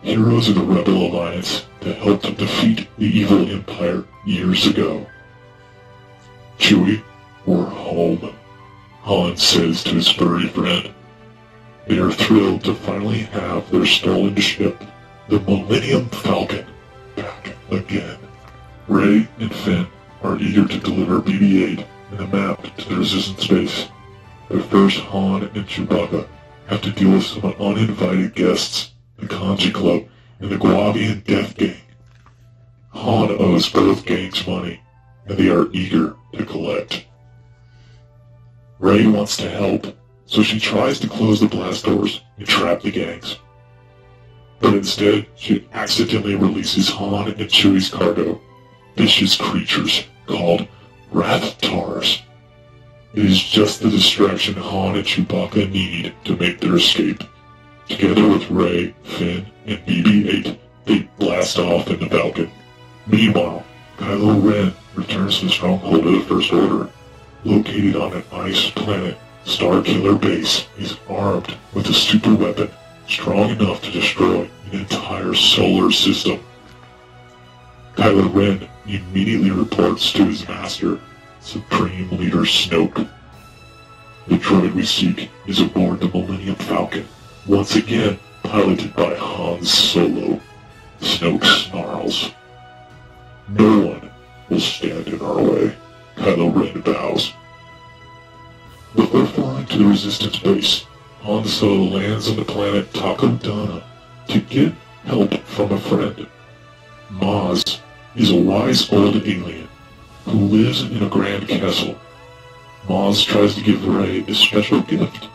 heroes of the Rebel Alliance that helped defeat the evil Empire years ago. Chewie, we're home, Han says to his furry friend. They are thrilled to finally have their stolen ship, the Millennium Falcon, back again. Rey and Finn are eager to deliver BB-8 and the map to the Resistance base. But first, Han and Chewbacca have to deal with some uninvited guests, the Kanji Club and the Guavian Death Gang. Han owes both gangs money, and they are eager to collect. Rey wants to help, so she tries to close the blast doors and trap the gangs. But instead, she accidentally releases Han and Chewie's cargo, vicious creatures called Rath-Tars. It is just the distraction Han and Chewbacca need to make their escape. Together with Rey, Finn, and BB-8, they blast off in the Falcon. Meanwhile, Kylo Ren returns to the stronghold of the First Order. Located on an ice planet, Starkiller Base is armed with a super weapon strong enough to destroy an entire solar system. Kylo Ren immediately reports to his master, Supreme Leader Snoke. The droid we seek is aboard the Millennium Falcon, once again piloted by Han Solo. Snoke snarls. No one will stand in our way, Kylo Ren vows. Before flying to the Resistance base, Han Solo lands on the planet Takodana to get help from a friend. Maz is a wise old alien who lives in a grand castle. Maz tries to give Rey a special gift,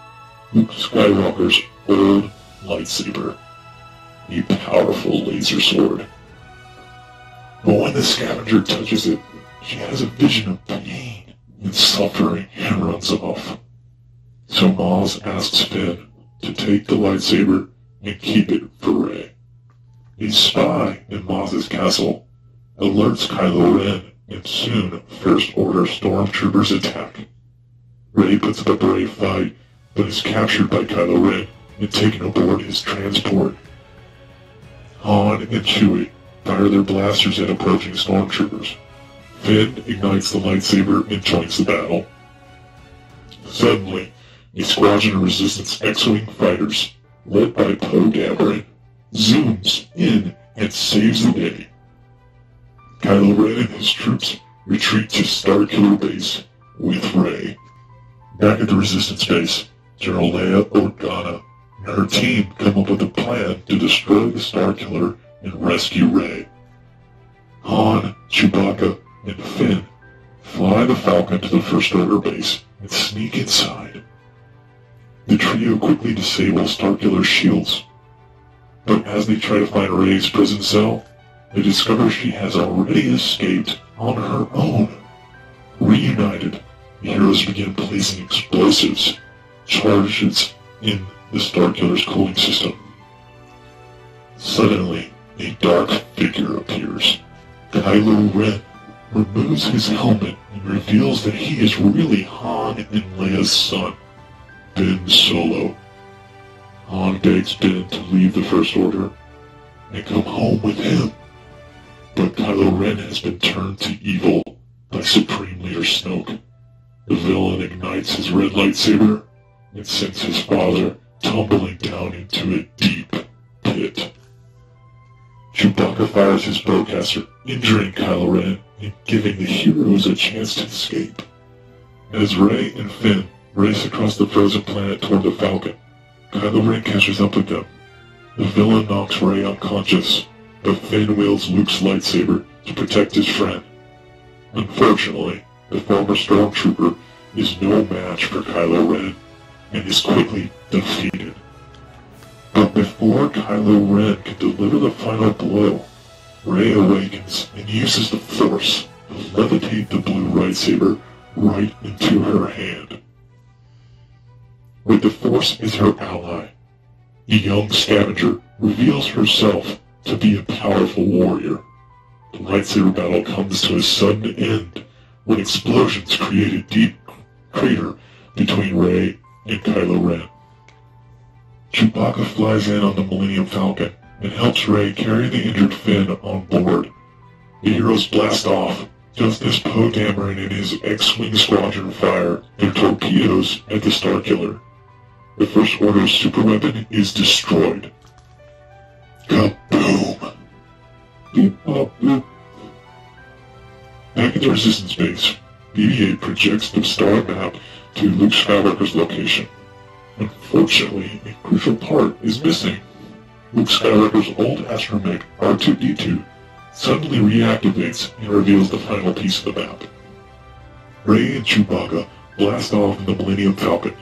Luke Skywalker's old lightsaber, a powerful laser sword. But when the scavenger touches it, she has a vision of pain and suffering and runs off. So Maz asks Finn to take the lightsaber and keep it for Rey. A spy in Maz's castle alerts Kylo Ren, and soon First Order stormtroopers attack. Rey puts up a brave fight, but is captured by Kylo Ren and taken aboard his transport. Han and Chewie fire their blasters at approaching stormtroopers. Finn ignites the lightsaber and joins the battle. Suddenly, a squadron of Resistance X-Wing fighters, led by Poe Dameron, zooms in and saves the day. Kylo Ren and his troops retreat to Starkiller Base with Rey. Back at the Resistance base, General Leia Organa and her team come up with a plan to destroy the Starkiller and rescue Rey. Han, Chewbacca, and Finn fly the Falcon to the First Order base and sneak inside. The trio quickly disables Starkiller's shields, but as they try to find Rey's prison cell, they discover she has already escaped on her own. Reunited, the heroes begin placing explosives, charges in the Starkiller's cooling system. Suddenly, a dark figure appears. Kylo Ren, removes his helmet and reveals that he is really Han and Leia's son, Ben Solo. Han begs Ben to leave the First Order and come home with him. But Kylo Ren has been turned to evil by Supreme Leader Snoke. The villain ignites his red lightsaber and sends his father tumbling down into a deep pit. Chewbacca fires his bowcaster, injuring Kylo Ren and giving the heroes a chance to escape. As Rey and Finn race across the frozen planet toward the Falcon, Kylo Ren catches up with them. The villain knocks Rey unconscious, but Finn wields Luke's lightsaber to protect his friend. Unfortunately, the former stormtrooper is no match for Kylo Ren and is quickly defeated. But before Kylo Ren can deliver the final blow, Rey awakens and uses the Force to levitate the blue lightsaber right into her hand. With the Force as her ally, the young scavenger reveals herself to be a powerful warrior. The lightsaber battle comes to a sudden end when explosions create a deep crater between Rey and Kylo Ren. Chewbacca flies in on the Millennium Falcon and helps Rey carry the injured Finn on board. The heroes blast off, just as Poe Dameron and his X-Wing squadron fire their torpedoes at the Starkiller. The First Order's superweapon is destroyed. Kaboom! Beep bop boop. Back at the Resistance base, BB-8 projects the star map to Luke Skywalker's location. Unfortunately, a crucial part is missing. Luke Skywalker's old astromech R2-D2 suddenly reactivates and reveals the final piece of the map. Rey and Chewbacca blast off in the Millennium Falcon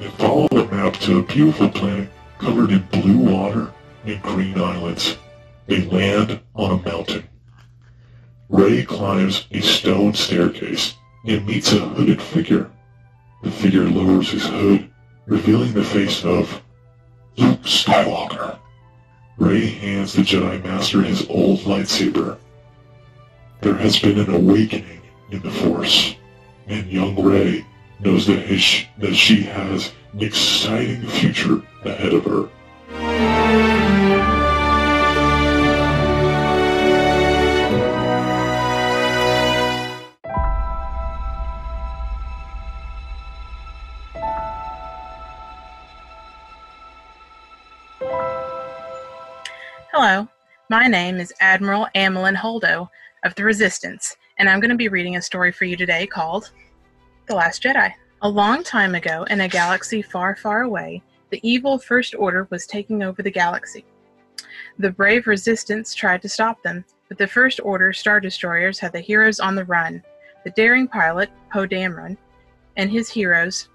and follow the map to a beautiful planet covered in blue water and green islands. They land on a mountain. Rey climbs a stone staircase and meets a hooded figure. The figure lowers his hood, revealing the face of Luke Skywalker. Rey hands the Jedi Master his old lightsaber. There has been an awakening in the Force, and young Rey knows that she has an exciting future ahead of her. Hello, my name is Admiral Amelin Holdo of the Resistance, and I'm going to be reading a story for you today called The Last Jedi. A long time ago, in a galaxy far, far away, the evil First Order was taking over the galaxy. The brave Resistance tried to stop them, but the First Order Star Destroyers had the heroes on the run. The daring pilot, Poe Dameron, and his heroes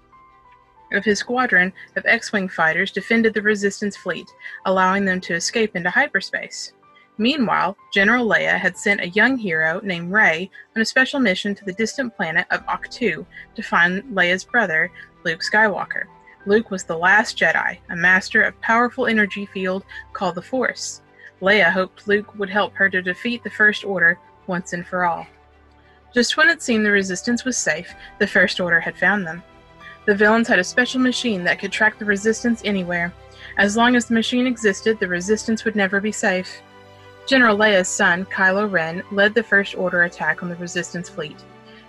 of his squadron of X-Wing fighters defended the Resistance fleet, allowing them to escape into hyperspace. Meanwhile, General Leia had sent a young hero named Rey on a special mission to the distant planet of Ahch-To to find Leia's brother, Luke Skywalker. Luke was the last Jedi, a master of powerful energy field called the Force. Leia hoped Luke would help her to defeat the First Order once and for all. Just when it seemed the Resistance was safe, the First Order had found them. The villains had a special machine that could track the Resistance anywhere. As long as the machine existed, the Resistance would never be safe. General Leia's son, Kylo Ren, led the First Order attack on the Resistance fleet.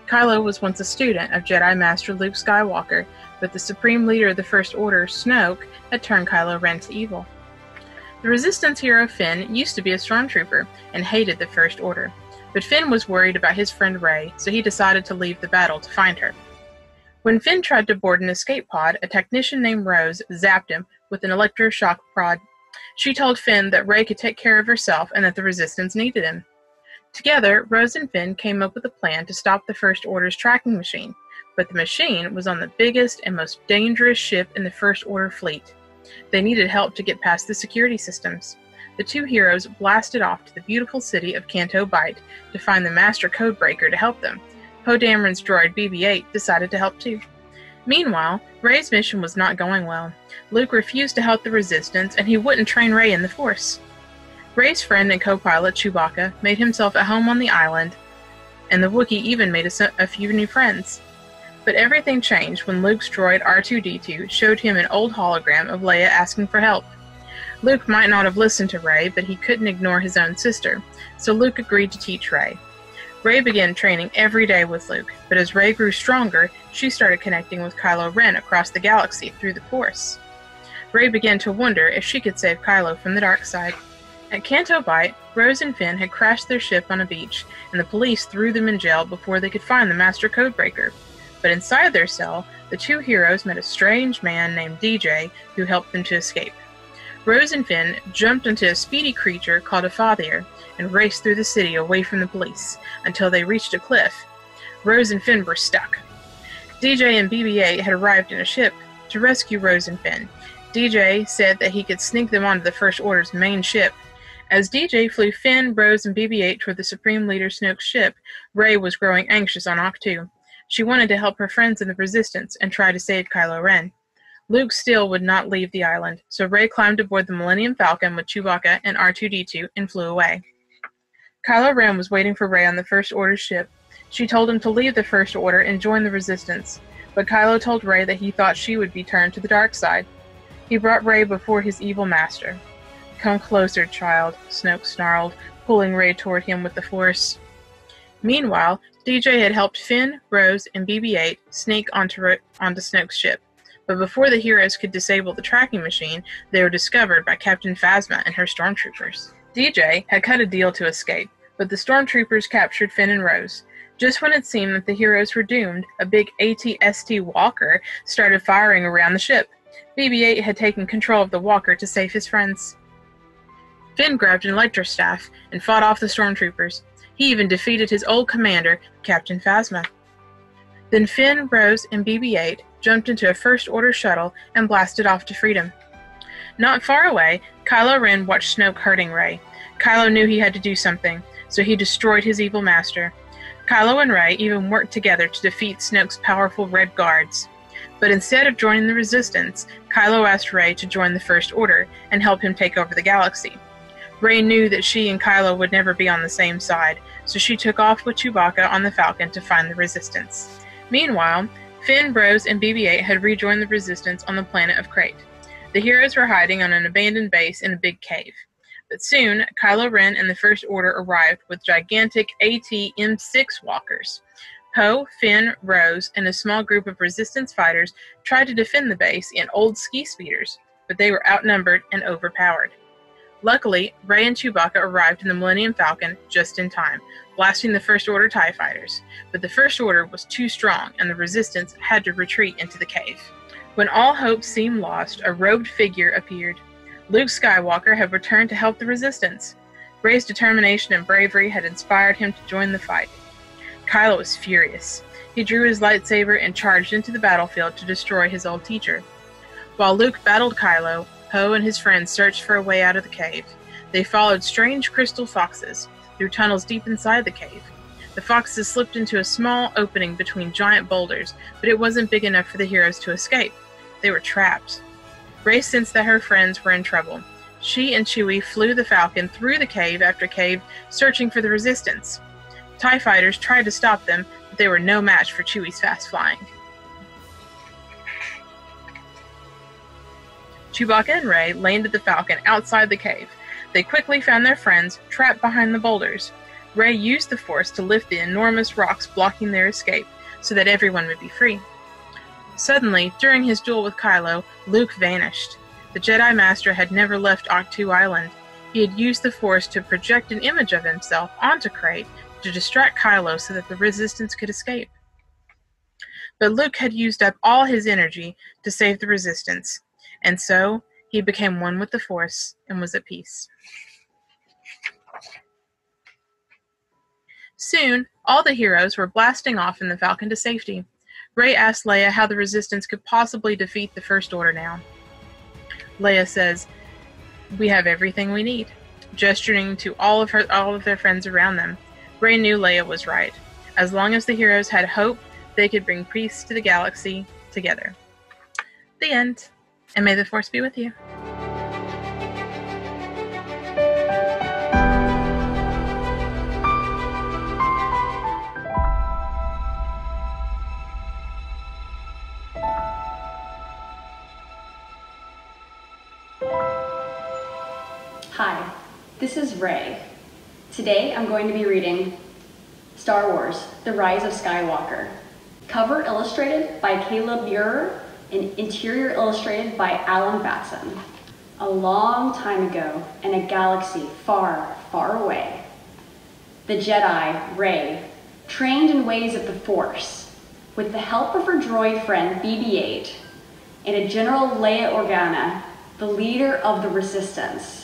Kylo was once a student of Jedi Master Luke Skywalker, but the supreme leader of the First Order, Snoke, had turned Kylo Ren to evil. The Resistance hero Finn used to be a stormtrooper and hated the First Order, but Finn was worried about his friend Rey, so he decided to leave the battle to find her. When Finn tried to board an escape pod, a technician named Rose zapped him with an electroshock prod. She told Finn that Rey could take care of herself and that the Resistance needed him. Together, Rose and Finn came up with a plan to stop the First Order's tracking machine, but the machine was on the biggest and most dangerous ship in the First Order fleet. They needed help to get past the security systems. The two heroes blasted off to the beautiful city of Canto Bight to find the master codebreaker to help them. Poe Dameron's droid BB-8 decided to help too. Meanwhile, Rey's mission was not going well. Luke refused to help the Resistance, and he wouldn't train Rey in the Force. Rey's friend and co-pilot Chewbacca made himself at home on the island and the Wookiee even made a few new friends. But everything changed when Luke's droid R2-D2 showed him an old hologram of Leia asking for help. Luke might not have listened to Rey, but he couldn't ignore his own sister, so Luke agreed to teach Rey. Rey began training every day with Luke, but as Rey grew stronger, she started connecting with Kylo Ren across the galaxy through the Force. Rey began to wonder if she could save Kylo from the dark side. At Canto Bight, Rose and Finn had crashed their ship on a beach, and the police threw them in jail before they could find the Master Codebreaker. But inside their cell, the two heroes met a strange man named DJ who helped them to escape. Rose and Finn jumped into a speedy creature called a Fathier and raced through the city away from the police until they reached a cliff. Rose and Finn were stuck. DJ and BB-8 had arrived in a ship to rescue Rose and Finn. DJ said that he could sneak them onto the First Order's main ship. As DJ flew Finn, Rose, and BB-8 toward the Supreme Leader Snoke's ship, Rey was growing anxious on Ahch-To. She wanted to help her friends in the Resistance and try to save Kylo Ren. Luke still would not leave the island, so Rey climbed aboard the Millennium Falcon with Chewbacca and R2-D2 and flew away. Kylo Ren was waiting for Rey on the First Order's ship. She told him to leave the First Order and join the Resistance, but Kylo told Rey that he thought she would be turned to the dark side. He brought Rey before his evil master. "Come closer, child," Snoke snarled, pulling Rey toward him with the Force. Meanwhile, DJ had helped Finn, Rose, and BB-8 sneak onto Snoke's ship. But before the heroes could disable the tracking machine, they were discovered by Captain Phasma and her stormtroopers. DJ had cut a deal to escape, but the stormtroopers captured Finn and Rose. Just when it seemed that the heroes were doomed, a big AT-ST walker started firing around the ship. BB-8 had taken control of the walker to save his friends. Finn grabbed an electrostaff and fought off the stormtroopers. He even defeated his old commander, Captain Phasma. Then Finn, Rose, and BB-8 jumped into a First Order shuttle and blasted off to freedom. Not far away, Kylo Ren watched Snoke hurting Rey. Kylo knew he had to do something, so he destroyed his evil master. Kylo and Rey even worked together to defeat Snoke's powerful Red Guards. But instead of joining the Resistance, Kylo asked Rey to join the First Order and help him take over the galaxy. Rey knew that she and Kylo would never be on the same side, so she took off with Chewbacca on the Falcon to find the Resistance. Meanwhile, Finn, Rose, and BB-8 had rejoined the Resistance on the planet of Crate. The heroes were hiding on an abandoned base in a big cave. But soon, Kylo Ren and the First Order arrived with gigantic AT-M6 walkers. Poe, Finn, Rose, and a small group of Resistance fighters tried to defend the base in old ski speeders, but they were outnumbered and overpowered. Luckily, Rey and Chewbacca arrived in the Millennium Falcon just in time, blasting the First Order TIE fighters. But the First Order was too strong, and the Resistance had to retreat into the cave. When all hope seemed lost, a robed figure appeared. Luke Skywalker had returned to help the Resistance. Rey's determination and bravery had inspired him to join the fight. Kylo was furious. He drew his lightsaber and charged into the battlefield to destroy his old teacher. While Luke battled Kylo, Poe and his friends searched for a way out of the cave. They followed strange crystal foxes through tunnels deep inside the cave. The foxes slipped into a small opening between giant boulders, but it wasn't big enough for the heroes to escape. They were trapped. Rey sensed that her friends were in trouble. She and Chewie flew the Falcon through the cave after cave, searching for the Resistance. TIE fighters tried to stop them, but they were no match for Chewie's fast flying. Chewbacca and Rey landed the Falcon outside the cave. They quickly found their friends trapped behind the boulders. Rey used the Force to lift the enormous rocks blocking their escape, so that everyone would be free. Suddenly, during his duel with Kylo, Luke vanished. The Jedi Master had never left Ahch-To Island. He had used the Force to project an image of himself onto Crate to distract Kylo so that the Resistance could escape. But Luke had used up all his energy to save the Resistance, and so he became one with the Force and was at peace. Soon, all the heroes were blasting off in the Falcon to safety. Rey asked Leia how the Resistance could possibly defeat the First Order now. Leia says, "We have everything we need," gesturing to all of their friends around them. Rey knew Leia was right. As long as the heroes had hope, they could bring peace to the galaxy together. The end. And may the Force be with you. This is Rey. Today I'm going to be reading Star Wars, The Rise of Skywalker. Cover illustrated by Caleb Burer and interior illustrated by Alan Batson. A long time ago in a galaxy far, far away, the Jedi, Rey, trained in ways of the Force with the help of her droid friend BB-8 and a General Leia Organa, the leader of the Resistance.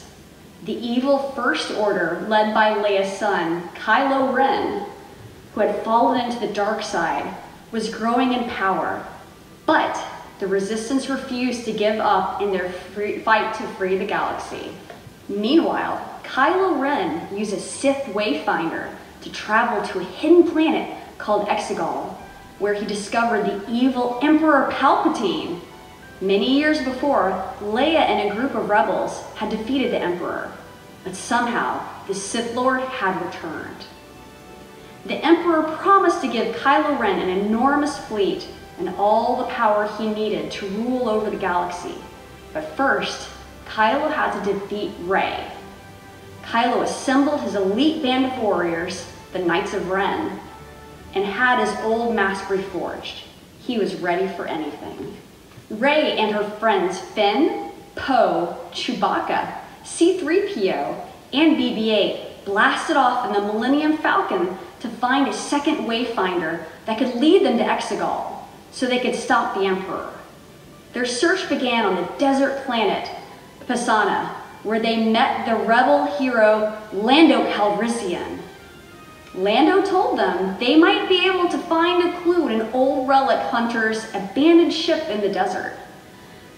The evil First Order, led by Leia's son, Kylo Ren, who had fallen into the dark side, was growing in power. But the Resistance refused to give up in their fight to free the galaxy. Meanwhile, Kylo Ren used a Sith Wayfinder to travel to a hidden planet called Exegol, where he discovered the evil Emperor Palpatine. Many years before, Leia and a group of rebels had defeated the Emperor, but somehow the Sith Lord had returned. The Emperor promised to give Kylo Ren an enormous fleet and all the power he needed to rule over the galaxy. But first, Kylo had to defeat Rey. Kylo assembled his elite band of warriors, the Knights of Ren, and had his old mask reforged. He was ready for anything. Rey and her friends Finn, Poe, Chewbacca, C-3PO, and BB-8 blasted off in the Millennium Falcon to find a second Wayfinder that could lead them to Exegol, so they could stop the Emperor. Their search began on the desert planet Pisana, where they met the rebel hero Lando Calrissian. Lando told them they might be able to find a clue in an old relic hunter's abandoned ship in the desert.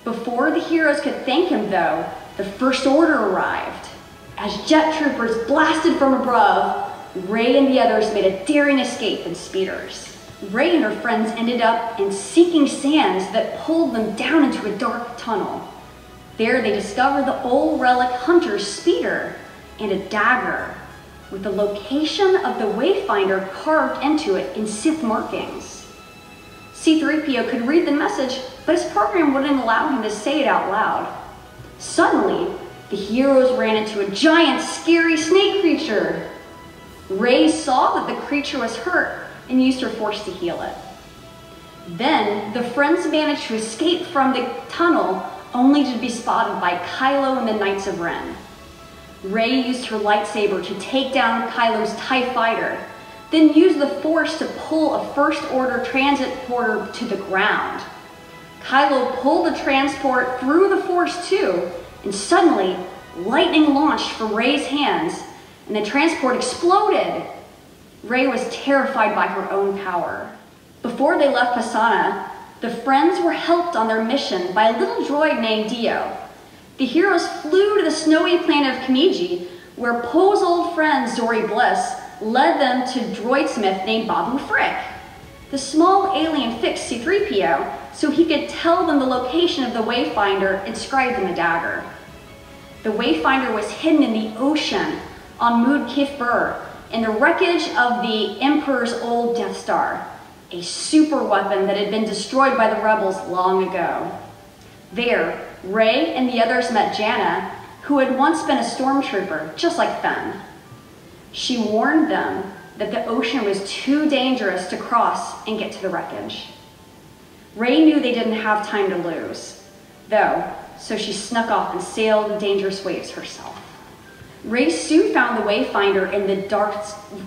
Before the heroes could thank him, though, the First Order arrived. As jet troopers blasted from above, Rey and the others made a daring escape in speeders. Rey and her friends ended up in sinking sands that pulled them down into a dark tunnel. There they discovered the old relic hunter's speeder and a dagger with the location of the Wayfinder carved into it in Sith markings. C-3PO could read the message, but his program wouldn't allow him to say it out loud. Suddenly, the heroes ran into a giant, scary snake creature. Rey saw that the creature was hurt and used her force to heal it. Then, the friends managed to escape from the tunnel, only to be spotted by Kylo and the Knights of Ren. Rey used her lightsaber to take down Kylo's TIE fighter, then used the Force to pull a First Order transporter to the ground. Kylo pulled the transport through the Force too, and suddenly, lightning launched from Rey's hands, and the transport exploded. Rey was terrified by her own power. Before they left Pisana, the friends were helped on their mission by a little droid named Dio. The heroes flew to the snowy planet of Kamiji, where Poe's old friend Zori Bliss led them to droidsmith named Babu Frick. The small alien fixed C-3PO so he could tell them the location of the Wayfinder inscribed in the dagger. The Wayfinder was hidden in the ocean on Mudkif Bur, in the wreckage of the Emperor's old Death Star, a super weapon that had been destroyed by the rebels long ago. There, Rey and the others met Janna, who had once been a stormtrooper, just like Fenn. She warned them that the ocean was too dangerous to cross and get to the wreckage. Rey knew they didn't have time to lose, though, so she snuck off and sailed the dangerous waves herself. Rey soon found the Wayfinder in the Dark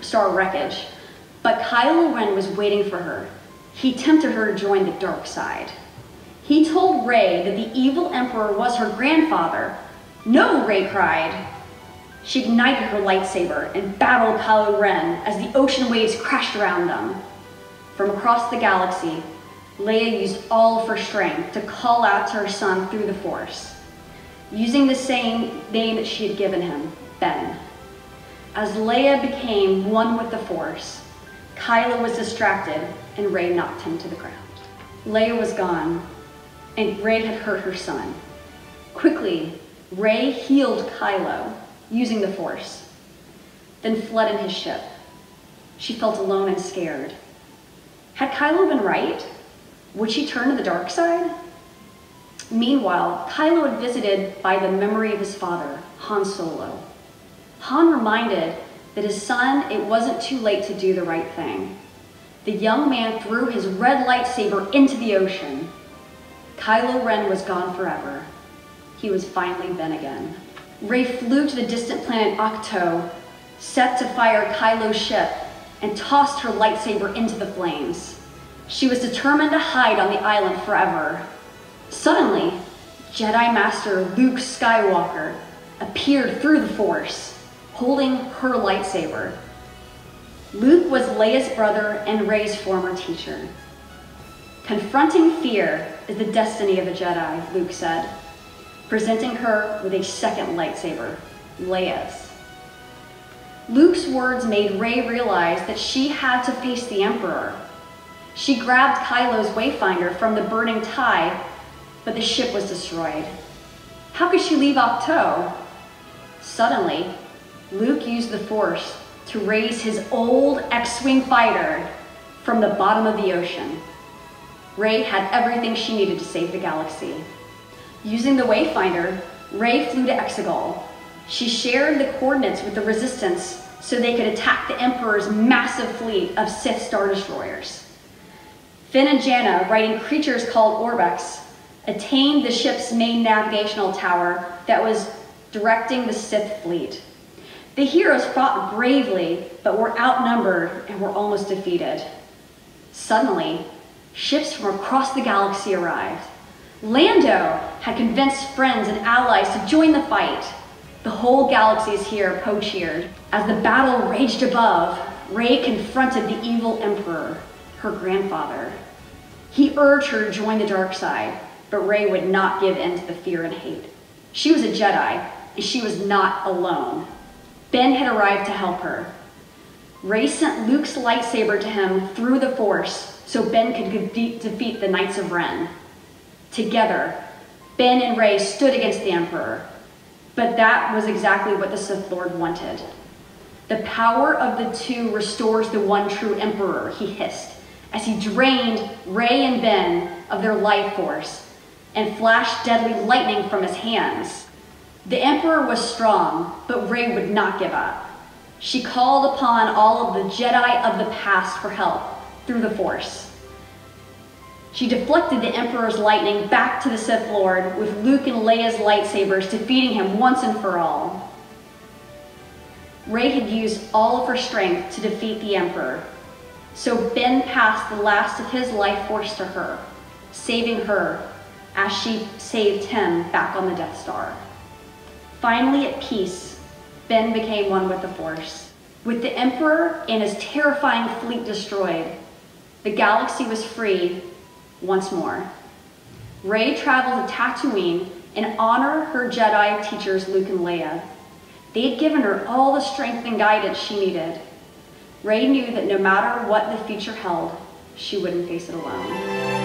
Star wreckage, but Kylo Ren was waiting for her. He tempted her to join the dark side. He told Rey that the evil Emperor was her grandfather. "No!" Rey cried. She ignited her lightsaber and battled Kylo Ren as the ocean waves crashed around them. From across the galaxy, Leia used all of her strength to call out to her son through the Force, using the same name that she had given him, Ben. As Leia became one with the Force, Kylo was distracted and Rey knocked him to the ground. Leia was gone, and Rey had hurt her son. Quickly, Rey healed Kylo, using the Force, then fled in his ship. She felt alone and scared. Had Kylo been right? Would she turn to the dark side? Meanwhile, Kylo had visited by the memory of his father, Han Solo. Han reminded that his son, it wasn't too late to do the right thing. The young man threw his red lightsaber into the ocean. Kylo Ren was gone forever. He was finally Ben again. Rey flew to the distant planet Ahch-To, set to fire Kylo's ship, and tossed her lightsaber into the flames. She was determined to hide on the island forever. Suddenly, Jedi Master Luke Skywalker appeared through the Force, holding her lightsaber. Luke was Leia's brother and Rey's former teacher. Confronting fear is the destiny of a Jedi, Luke said, presenting her with a second lightsaber, Leia's. Luke's words made Rey realize that she had to face the Emperor. She grabbed Kylo's wayfinder from the burning TIE, but the ship was destroyed. How could she leave Ahch-To? Suddenly, Luke used the Force to raise his old X-Wing fighter from the bottom of the ocean. Rey had everything she needed to save the galaxy. Using the wayfinder, Rey flew to Exegol. She shared the coordinates with the Resistance so they could attack the Emperor's massive fleet of Sith Star Destroyers. Finn and Janna, riding creatures called Orbex, attained the ship's main navigational tower that was directing the Sith fleet. The heroes fought bravely, but were outnumbered and were almost defeated. Suddenly, ships from across the galaxy arrived. Lando had convinced friends and allies to join the fight. The whole galaxy's hero cheered. As the battle raged above, Rey confronted the evil Emperor, her grandfather. He urged her to join the dark side, but Rey would not give in to the fear and hate. She was a Jedi, and she was not alone. Ben had arrived to help her. Rey sent Luke's lightsaber to him through the Force so Ben could defeat the Knights of Ren. Together, Ben and Rey stood against the Emperor, but that was exactly what the Sith Lord wanted. The power of the two restores the one true Emperor, he hissed, as he drained Rey and Ben of their life force and flashed deadly lightning from his hands. The Emperor was strong, but Rey would not give up. She called upon all of the Jedi of the past for help through the Force. She deflected the Emperor's lightning back to the Sith Lord with Luke and Leia's lightsabers, defeating him once and for all. Rey had used all of her strength to defeat the Emperor, so Ben passed the last of his life force to her, saving her as she saved him back on the Death Star. Finally at peace, Ben became one with the Force. With the Emperor and his terrifying fleet destroyed, the galaxy was free once more. Rey traveled to Tatooine in honor of her Jedi teachers Luke and Leia. They had given her all the strength and guidance she needed. Rey knew that no matter what the future held, she wouldn't face it alone.